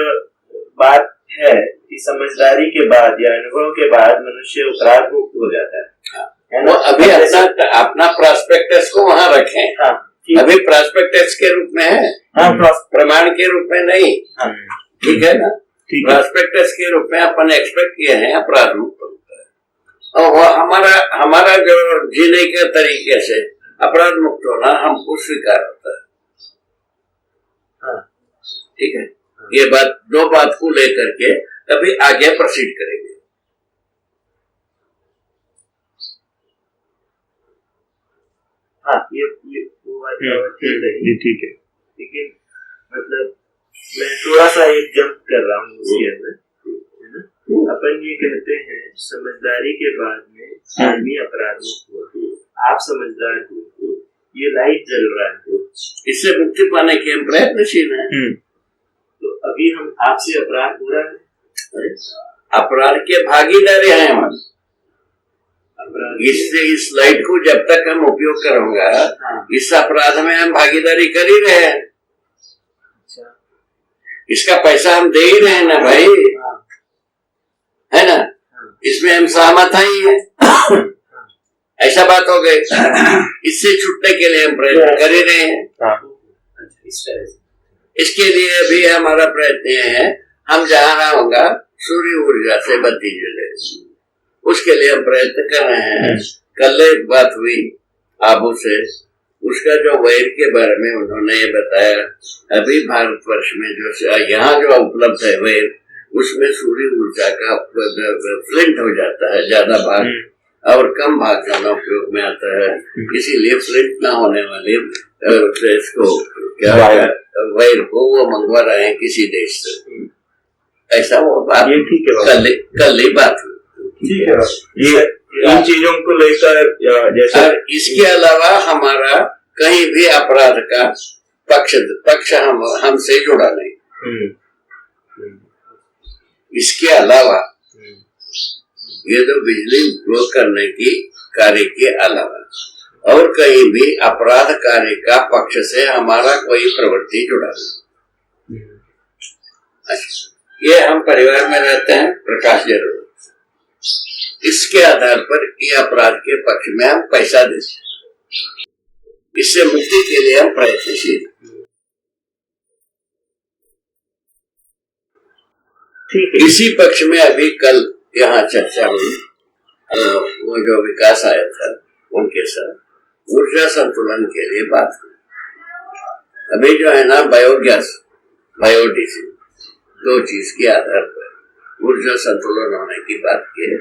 बात है कि समझदारी के बाद या अनुभव के बाद मनुष्य अपराध मुक्त हो जाता है वो अभी अपना प्रॉस्पेक्टस को वहां रखें। हाँ, अभी प्रॉस्पेक्टस के रूप में है, हाँ, प्रमाण के रूप में नहीं। हाँ, ठीक है ना। प्रॉस्पेक्टस के रूप में अपन एक्सपेक्ट किए हैं अपराध मुक्त होता है, और वो हमारा जो जीने के तरीके से अपराध मुक्त होना हमको स्वीकार होता है। हाँ, ठीक है। ये बात, दो बात को लेकर के अभी आगे प्रोसीड करेंगे। हाँ, ये वो बात ठीक है, लेकिन मतलब मैं थोड़ा सा एक जंप कर रहा हूँ उसके अंदर, है ना। अपन ये कहते हैं समझदारी के बाद में आदमी अपराध मुक्त हुआ, आप समझदार हुए, ये लाइट जल रहा है, इससे मुक्ति पाने के हम प्रयत्नशील हैं। तो अभी हम आपसे अपराध हो रहा है, अपराध के भागीदारी हैं हम। इससे इस लाइट को जब तक हम उपयोग करूंगा, हाँ, इस अपराध में हम भागीदारी कर ही रहे हैं। अच्छा, इसका पैसा हम दे ही रहे हैं ना भाई, हाँ, है ना। हाँ, इसमें हम सहमत ही हैं। ऐसा बात हो गई। इससे छूटने के लिए हम प्रयत्न कर ही रहे हैं। इस तरह से इसके लिए भी हमारा प्रयत्न ये है, हम जहाँ ना होगा सूर्य ऊर्जा से बत्ती जले, उसके लिए हम प्रयत्न कर रहे हैं। कल एक बात हुई आबू से, उसका जो वैर के बारे में उन्होंने ये बताया, अभी भारतवर्ष में जो यहाँ जो उपलब्ध है वैर, उसमें सूर्य ऊर्जा का फ्लिंट हो जाता है ज्यादा भाग, और कम भाग ज्यादा उपयोग में आता है। इसीलिए फ्लिंट ना होने वाले इसको क्या वैर को वो मंगवा रहे हैं किसी देश से। ऐसा वो बात कल ही बात हुई। ठीक है, ये इन चीजों को लेकर जैसे इसके अलावा हमारा कहीं भी अपराध का पक्ष हमसे जुड़ा नहीं। इसके अलावा ये तो बिजली उपयोग करने की कार्य के अलावा और कहीं भी अपराध कार्य का पक्ष से हमारा कोई प्रवृत्ति जुड़ा नहीं। ये हम परिवार में रहते हैं, प्रकाश जरूर, इसके आधार पर ये अपराध के पक्ष में हम पैसा देते हैं, इससे मुक्ति के लिए हम प्रयत्नशील। ठीक है। इसी पक्ष में अभी कल यहाँ चर्चा हुई, वो जो विकास आया था उनके साथ ऊर्जा संतुलन के लिए बात हुई। अभी जो है ना बायोगैस, बायोडीजल, दो चीज के आधार पर ऊर्जा संतुलन होने की बात की है।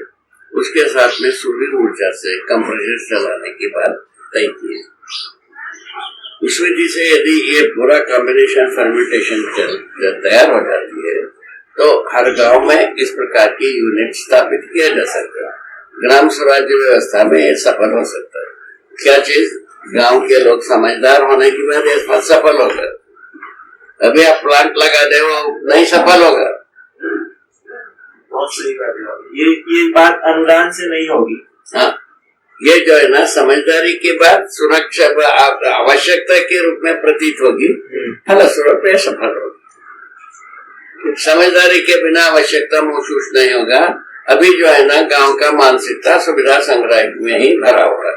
उसके साथ में सूर्य ऊर्जा से कंप्रेसर चलाने की बात तय की है। उस विधि से यदि ये पूरा कॉम्बिनेशन फर्मेंटेशन तैयार हो जाती है तो हर गांव में इस प्रकार की यूनिट स्थापित किया जा सकता है। ग्राम स्वराज्य व्यवस्था में ये सफल हो सकता है। क्या चीज? गांव के लोग समझदार होने की वजह ये सफल होगा। अभी आप प्लांट लगा दे वो नहीं सफल होगा। बहुत सही बात है। ये बात अनुदान से नहीं होगी। हाँ, ये जो है ना समझदारी के बाद सुरक्षा आवश्यकता के रूप में प्रतीत होगी, फलस्वरूप ये सफल होगी। समझदारी के बिना आवश्यकता महसूस नहीं होगा। अभी जो है ना गांव का मानसिकता सुविधा संग्रह में ही भरा हुआ है।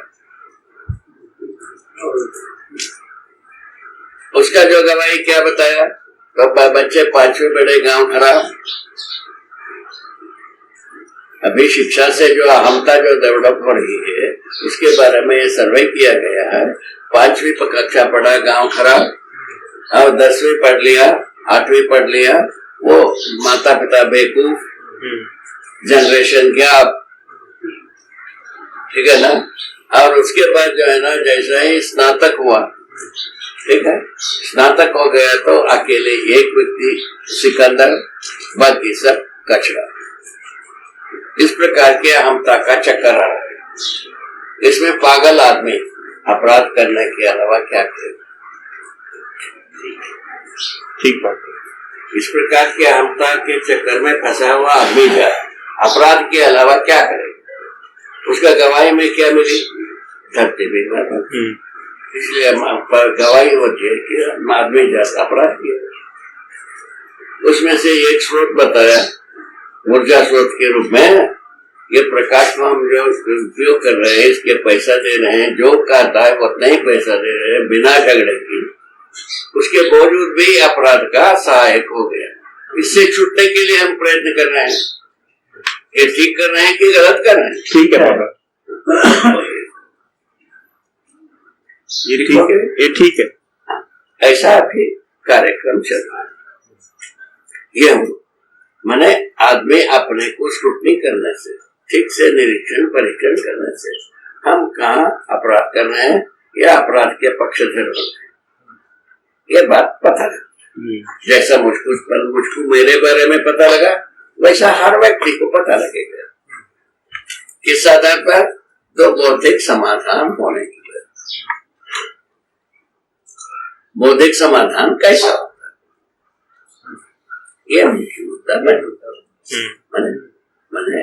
उसका जो गवाही क्या बताया, तो बच्चे 5वीं पढ़े गांव खराब। अभी शिक्षा से जो अहमता जो डेवलप हो रही है उसके बारे में ये सर्वे किया गया है। 5वीं कक्षा पढ़ा गांव खराब, और 10वीं पढ़ लिया, 8वीं पढ़ लिया, वो माता पिता बेवकूफ, जनरेशन गैप, ठीक है ना। और उसके बाद जो है ना जैसा ही स्नातक हुआ, ठीक है, स्नातक हो गया तो अकेले एक व्यक्ति सिकंदर, बाकी सब कचरा। इस प्रकार के अहमता का चक्कर आ रहा है। इसमें पागल आदमी अपराध करने के अलावा क्या करे? ठीक बात है। इस प्रकार के अहमता के चक्कर में फंसा हुआ आदमी जाए अपराध के अलावा क्या करेगा? उसका गवाही में क्या मिली? धरती भी मर रही। इसलिए हम पर गवाही होती है कि आदमी ज्यादा अपराध किया। उसमें से एक स्रोत बताया ऊर्जा स्रोत के रूप में, ये प्रकाश को हम जो उपयोग कर रहे हैं, इसके पैसा दे रहे हैं, जो कहता है वो उतना ही पैसा दे रहे हैं बिना झगड़े की, उसके बावजूद भी अपराध का सहायक हो गया। इससे छूटने के लिए हम प्रयत्न कर रहे हैं। ये ठीक कर रहे हैं कि गलत कर रहे हैं? ठीक है बाबा, ये ठीक है। ऐसा भी कार्यक्रम चल रहा है। ये माने आदमी अपने को स्क्रूटनी करने से, ठीक से निरीक्षण परीक्षण करने से हम कहाँ अपराध कर रहे हैं या अपराध के पक्षधर हो रहे हैं, ये बात पता लगे। जैसा मुझको मेरे बारे में पता लगा, वैसा हर व्यक्ति को पता लगेगा। किस आधार पर? तो बौद्धिक समाधान होने की वजह। बौद्धिक समाधान कैसा होता है, ये मुख्य मुद्दा मैंने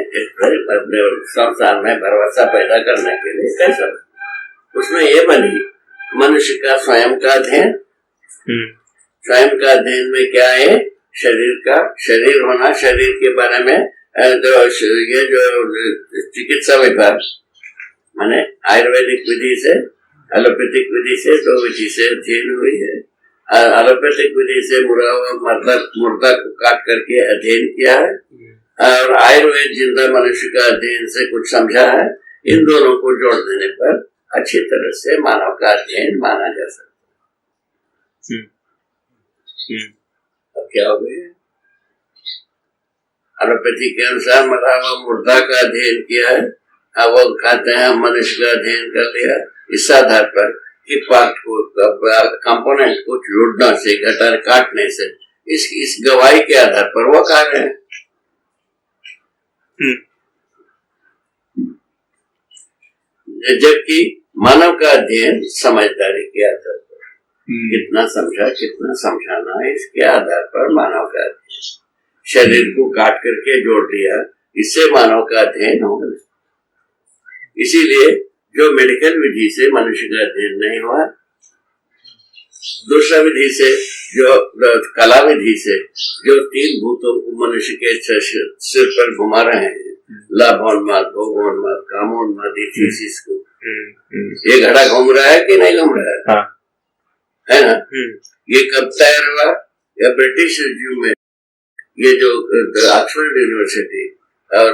अपने संसार में भरोसा पैदा करने के लिए कैसा, उसमें ये बनी मनुष्य का स्वयं का अध्ययन। स्वयं का अध्ययन में क्या है? शरीर होना, शरीर के बारे में ये जो चिकित्सा विभाग माने आयुर्वेदिक विधि से, एलोपैथिक विधि से, दो विधि से अध्ययन हुई है। एलोपैथिक विधि से मुर्दा को काट करके अध्ययन किया है, और आयुर्वेद जिंदा मनुष्य का अध्ययन से कुछ समझा है। इन दोनों को जोड़ देने पर अच्छी तरह से मानव का अध्ययन माना जा सकता है। अब क्या हो गया? एलोपैथी के अनुसार मरा हुआ मुर्दा का अध्ययन किया है, अब वो कहते हैं मनुष्य का अध्ययन कर लिया। इस आधार पर कि पार्ट को, कंपोनेंट को जोड़ना से, गटर काटने से, इस गवाही के आधार पर वो कह रहे हैं। जबकि मानव का अध्ययन समझदारी के आधार पर, कितना समझा कितना समझाना है, इसके आधार पर मानव का अध्ययन। शरीर को काट करके जोड़ दिया, इससे मानव का अध्ययन होगा। इसीलिए जो मेडिकल विधि से मनुष्य का अध्ययन नहीं हुआ, दूसरा विधि से, जो कला विधि से, जो तीन भूतों को मनुष्य के सिर पर घुमा रहे हैं, लाभोन्माद, भोगोन्माद, कामोन्माद, इसको ये घड़ा घूम रहा है कि नहीं घूम रहा है? हाँ। है ना? ये कब तैयार हुआ? या ब्रिटिश रिव्यू में, ये जो ऑक्सफोर्ड यूनिवर्सिटी और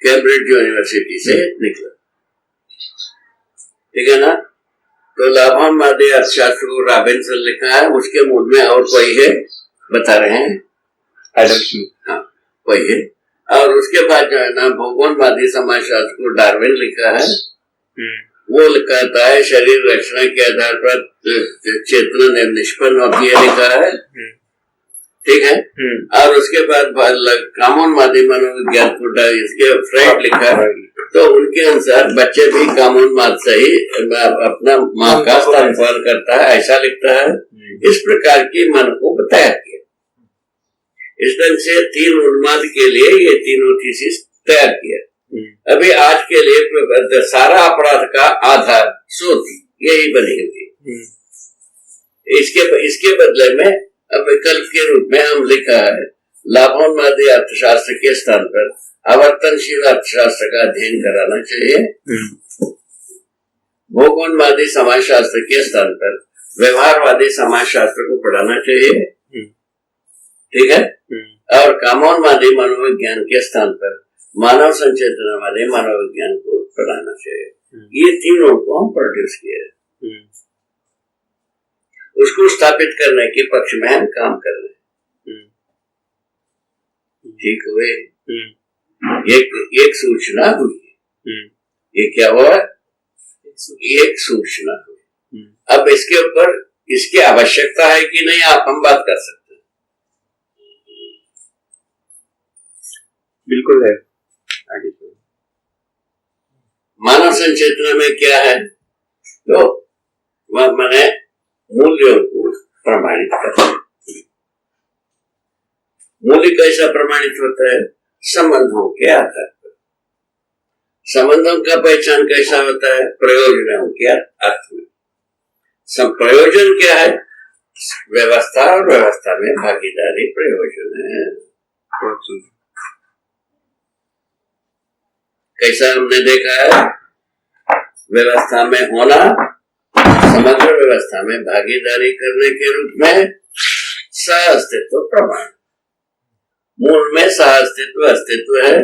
कैम्ब्रिज यूनिवर्सिटी से निकला, ठीक है ना? तो लाभोन्मादी अर्थशास्त्र को रॉबिन्सन लिखा है, उसके मूल में और कोई है बता रहे हैं, एडम स्मिथ। हाँ, कोई है। और उसके बाद जो है ना, भोगोन्मादी समाजशास्त्र को डार्विन लिखा है। वो कहता है शरीर रचना के आधार पर चेतना निष्पन्न होती है, लिखा है, ठीक है। और उसके बाद कामोन्मादी मनोविज्ञान को इसके फ्राइड लिखा है। तो उनके अनुसार बच्चे भी कामोन्माद से ही अपना माँ का स्तनपान करता है, ऐसा लिखता है। इस प्रकार की मन को बताया गया। इस ढंग से तीन उन्माद के लिए ये तीनों थीसिस तैयार किया। अभी आज के लिए सारा अपराध का आधार सूत्र यही बनी हुई। इसके बदले में अब विकल्प के रूप में हम लिखा है, लाभोन्मादी अर्थशास्त्र के स्थान पर आवर्तनशील अर्थशास्त्र का अध्ययन कराना चाहिए। भोगोन्मादी समाजशास्त्र के स्थान पर व्यवहारवादी समाजशास्त्र को पढ़ाना चाहिए, ठीक है। और कामोन्मादी मनोविज्ञान के स्थान पर मानव संचेतनावादी मनोविज्ञान को पढ़ाना चाहिए। ये तीनों को हम प्रोड्यूस किए, उसको स्थापित करने के पक्ष में हम काम कर रहे हैं। ठीक हुए, एक सूचना हुई। ये क्या हुआ? एक सूचना हुई। अब इसके ऊपर इसकी आवश्यकता है कि नहीं, आप हम बात कर सकते हैं। बिल्कुल है। आगे मानव संचेतना में क्या है? तो मैंने मूल्यों को प्रमाणित करता है। मूल्य कैसा प्रमाणित होता है? संबंधों के आधार पर। संबंधों का पहचान कैसा होता है? प्रयोजनों के अर्थ में। प्रयोजन क्या है? व्यवस्था और व्यवस्था में भागीदारी प्रयोजन है। कैसा हमने देखा है? व्यवस्था में होना, समग्र व्यवस्था में भागीदारी करने के रूप में सह-अस्तित्व प्रमाण। मूल में सह-अस्तित्व अस्तित्व है,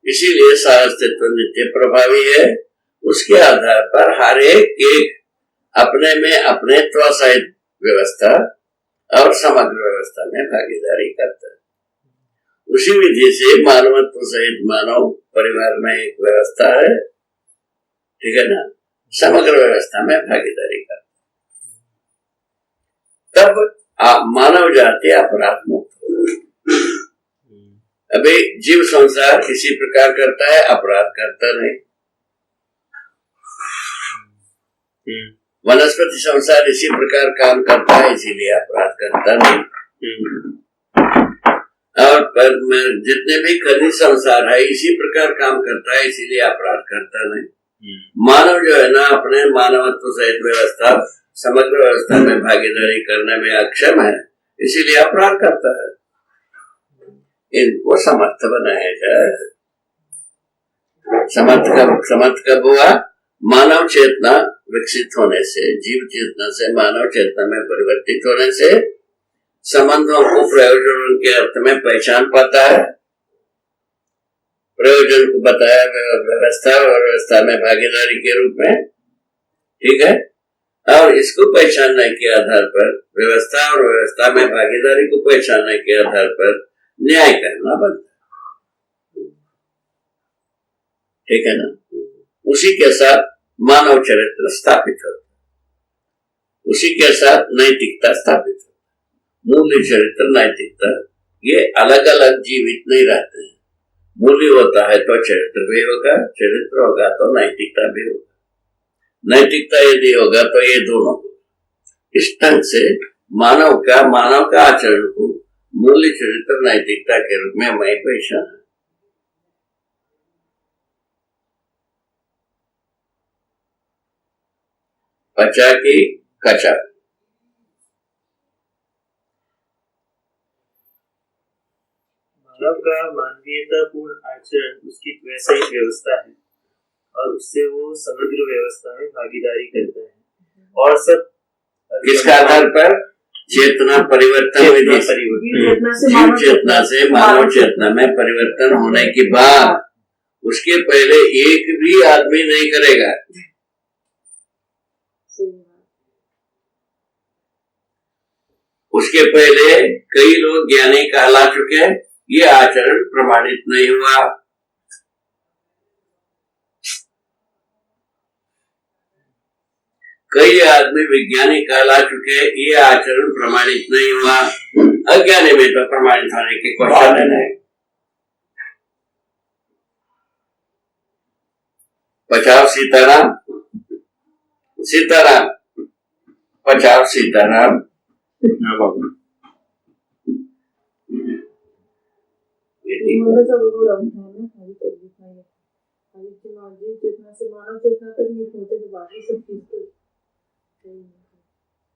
इसीलिए सह-अस्तित्व नित्य प्रभावी है। उसके आधार पर हर एक अपने में अपने त्वसहित व्यवस्था और समग्र व्यवस्था में भागीदारी करता है। उसी विधि से मानवत्व सहित मानव परिवार में एक व्यवस्था है, ठीक है ना, समग्र व्यवस्था में भागीदारी करता है। तब मानव जाति अपराध मुक्त हो। अभी जीव संसार इसी प्रकार करता है, अपराध करता नहीं। वनस्पति संसार इसी प्रकार काम करता है, इसीलिए अपराध करता नहीं। और जितने भी खनिज संसार है इसी प्रकार काम करता है, इसीलिए अपराध करता नहीं। मानव जो है ना, अपने मानवत्व सहित व्यवस्था समग्र व्यवस्था में भागीदारी करने में अक्षम है, इसीलिए अपराध करता है। इनको समर्थ बनाया जाए। समर्थ कब हुआ? मानव चेतना विकसित होने से, जीव चेतना से मानव चेतना में परिवर्तित होने से संबंधों को प्रयोजन के अर्थ में पहचान पाता है। प्रयोजन को बताया व्यवस्था और व्यवस्था में भागीदारी के रूप में, ठीक है। और इसको पहचानने के आधार पर, व्यवस्था और व्यवस्था में भागीदारी को पहचानने के आधार पर न्याय करना बनता है, ठीक है ना। उसी के साथ मानव चरित्र स्थापित होता है, उसी के साथ नैतिकता स्थापित होती है। मूल्य, चरित्र, नैतिकता ये अलग अलग जीवित नहीं रहते हैं। मूल्य होता है तो चरित्र भी होगा, चरित्र होगा तो नैतिकता भी होगा, नैतिकता यदि होगा तो ये दोनों होगा। इस ढंग से मानव का आचरण को मूल्य, चरित्र, नैतिकता के रूप में मैं पहचान। पचा की कचा। मानव का मानवीयतापूर्ण आचरण उसकी वैसे ही व्यवस्था है और उससे वो समग्र व्यवस्था में भागीदारी करता है। और सब किसके आधार पर? चेतना परिवर्तन विधि, जीव चेतना से मानव चेतना में परिवर्तन होने के बाद उसके पहले एक भी आदमी नहीं करेगा। उसके पहले कई लोग ज्ञानी कहला चुके, ये आचरण प्रमाणित नहीं हुआ। कई आदमी विज्ञानी कहला चुके, ये आचरण प्रमाणित नहीं हुआ। अज्ञानी में तो प्रमाणित होने की क्वेश्चन है नहीं। पचाव सीताराम, सीताराम, पचाव सीताराम।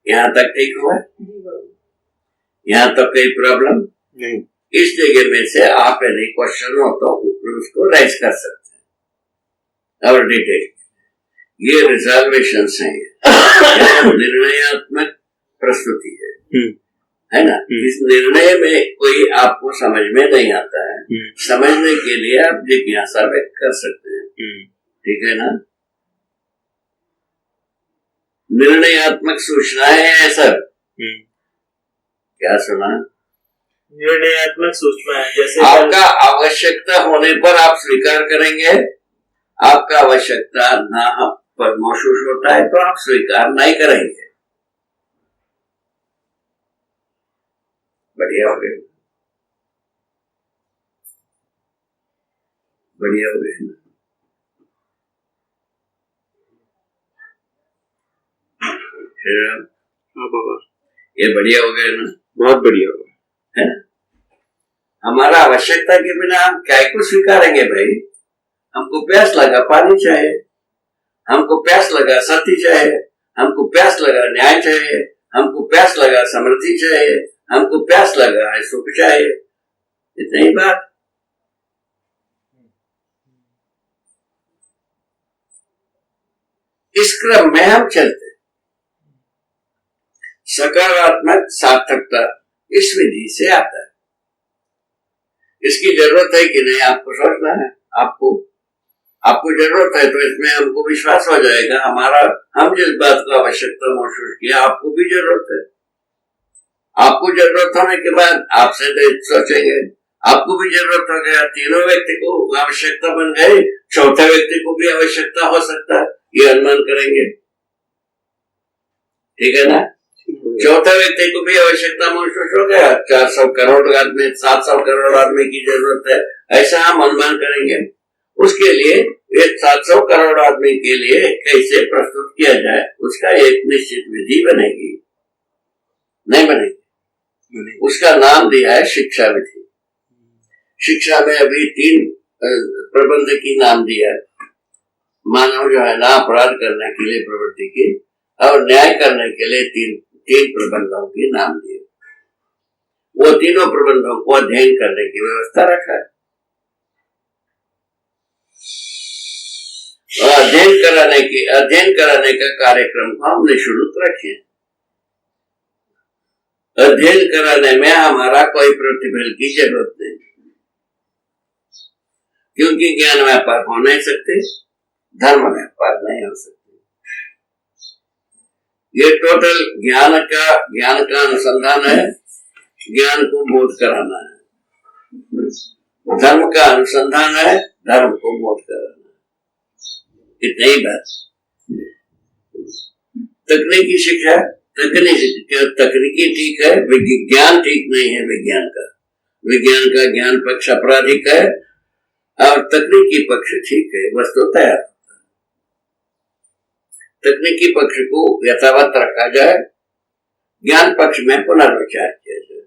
यहाँ तक ठीक हुआ? यहाँ तक कोई प्रॉब्लम नहीं। इस जगह में से आप यदि क्वेश्चन हो तो उसको राइज कर सकते हैं और डिटेल। ये रिजर्वेशन है, निर्णयात्मक प्रस्तुति है ना। इस निर्णय में कोई आपको समझ में नहीं आता है, समझने के लिए आप जिज्ञासा व्यक्त कर सकते हैं, ठीक है ना। निर्णयात्मक सूचना है सब। क्या सुना? निर्णयात्मक सूचना है, जैसे आपका आवश्यकता होने पर आप स्वीकार करेंगे, आपका आवश्यकता ना पर महसूस होता है तो आप स्वीकार नहीं करेंगे। बढ़िया हो गया, बढ़िया हो गया। ये बढ़िया हो गया ना, बहुत बढ़िया हो गया है ना। हमारा आवश्यकता के बिना हम क्या को स्वीकारेंगे भाई? हमको प्यास लगा पानी चाहिए, हमको प्यास लगा सत्य चाहिए, हमको प्यास लगा न्याय चाहिए, हमको प्यास लगा समृद्धि चाहिए, हमको प्यास लगा है सुख चाहिए। इतनी ही बात। इस क्रम में हम चलते। सकारात्मक सार्थकता इस विधि से आता है। इसकी जरूरत है कि नहीं आपको सोचना है। आपको जरूरत है तो इसमें हमको विश्वास हो जाएगा हमारा। हम जिस बात को आवश्यकता महसूस किया आपको भी जरूरत है। आपको जरूरत होने के बाद आपसे सोचेंगे, आपको भी जरूरत हो गया, तीनों व्यक्ति को आवश्यकता बन गई, चौथे व्यक्ति को भी आवश्यकता हो सकता है, ये अनुमान करेंगे। ठीक है ना? चौथे व्यक्ति को भी आवश्यकता महसूस हो गया, 400 करोड़ आदमी 700 करोड़ आदमी की जरूरत है, ऐसा हम अनुमान करेंगे। उसके लिए ये 700 करोड़ आदमी के लिए कैसे प्रस्तुत किया जाए उसका एक निश्चित विधि बनेगी, नहीं बनेगी। उसका नाम दिया है शिक्षा विधि। शिक्षा में अभी 3 प्रबंध की नाम दिया है। मानव जो है ना अपराध करने के लिए प्रवृत्ति की और न्याय करने के लिए तीन प्रबंधों के नाम दिए। वो तीनों प्रबंधों को अध्ययन करने की व्यवस्था रखा है और अध्ययन कराने का कार्यक्रम को हमने शुरू रखे। अध्ययन कराने में हमारा कोई प्रतिफल की जरूरत नहीं, क्योंकि ज्ञान व्यापार हो नहीं सकते, धर्म व्यापार नहीं हो सकते। ये टोटल ज्ञान का अनुसंधान है, ज्ञान को बोध कराना है। धर्म का अनुसंधान है, धर्म को बोध कराना है। इतनी ही बात। तकनीकी शिक्षा, तकनीकी ठीक है, विज्ञान ठीक नहीं है। विज्ञान का ज्ञान पक्ष आपराधिक है और तकनीकी पक्ष ठीक है, वस्तु तैयार। तकनीकी पक्ष को यथावत रखा जाए, ज्ञान पक्ष में पुनर्विचार किया जाए।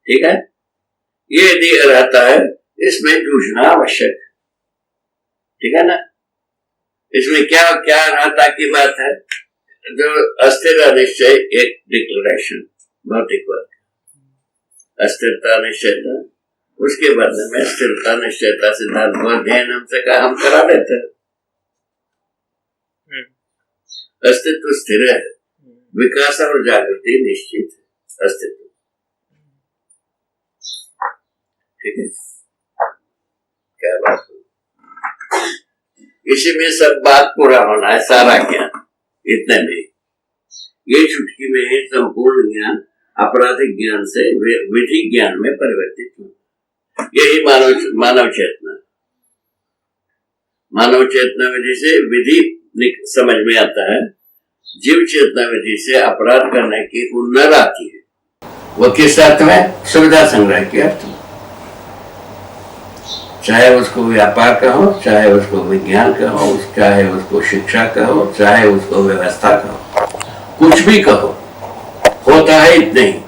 ठीक है? ये यदि रहता है, इसमें जूझना आवश्यक है। ठीक है ना? इसमें क्या रहता की बात है, जो अस्थिर निश्चय एक डिक्लेरेशन भौतिक वर्ग, अस्थिरता निश्चयता, उसके बदले में स्थिरता निश्चयता सिद्धांत को अध्ययन हमसे हम करा देते हैं। अस्तित्व स्थिर है, विकास और जागृति निश्चित है। अस्तित्व ठीक है, क्या बात है? इसी में सब बात पूरा होना है, सारा ज्ञान इतने में। ये चुटकी में है संपूर्ण ज्ञान आपराधिक ज्ञान से विधि ज्ञान में परिवर्तित हो। यही मानव चेतना। मानव चेतना विधि से विधि समझ में आता है, जीव चेतना विधि से अपराध करने की हुनर आती है। वो किस अर्थ में? सुविधा संग्रह के अर्थ में। चाहे उसको व्यापार कहो, चाहे उसको विज्ञान कहो, चाहे उसको शिक्षा कहो, चाहे उसको व्यवस्था कहो, कुछ भी कहो, होता है इतने ही।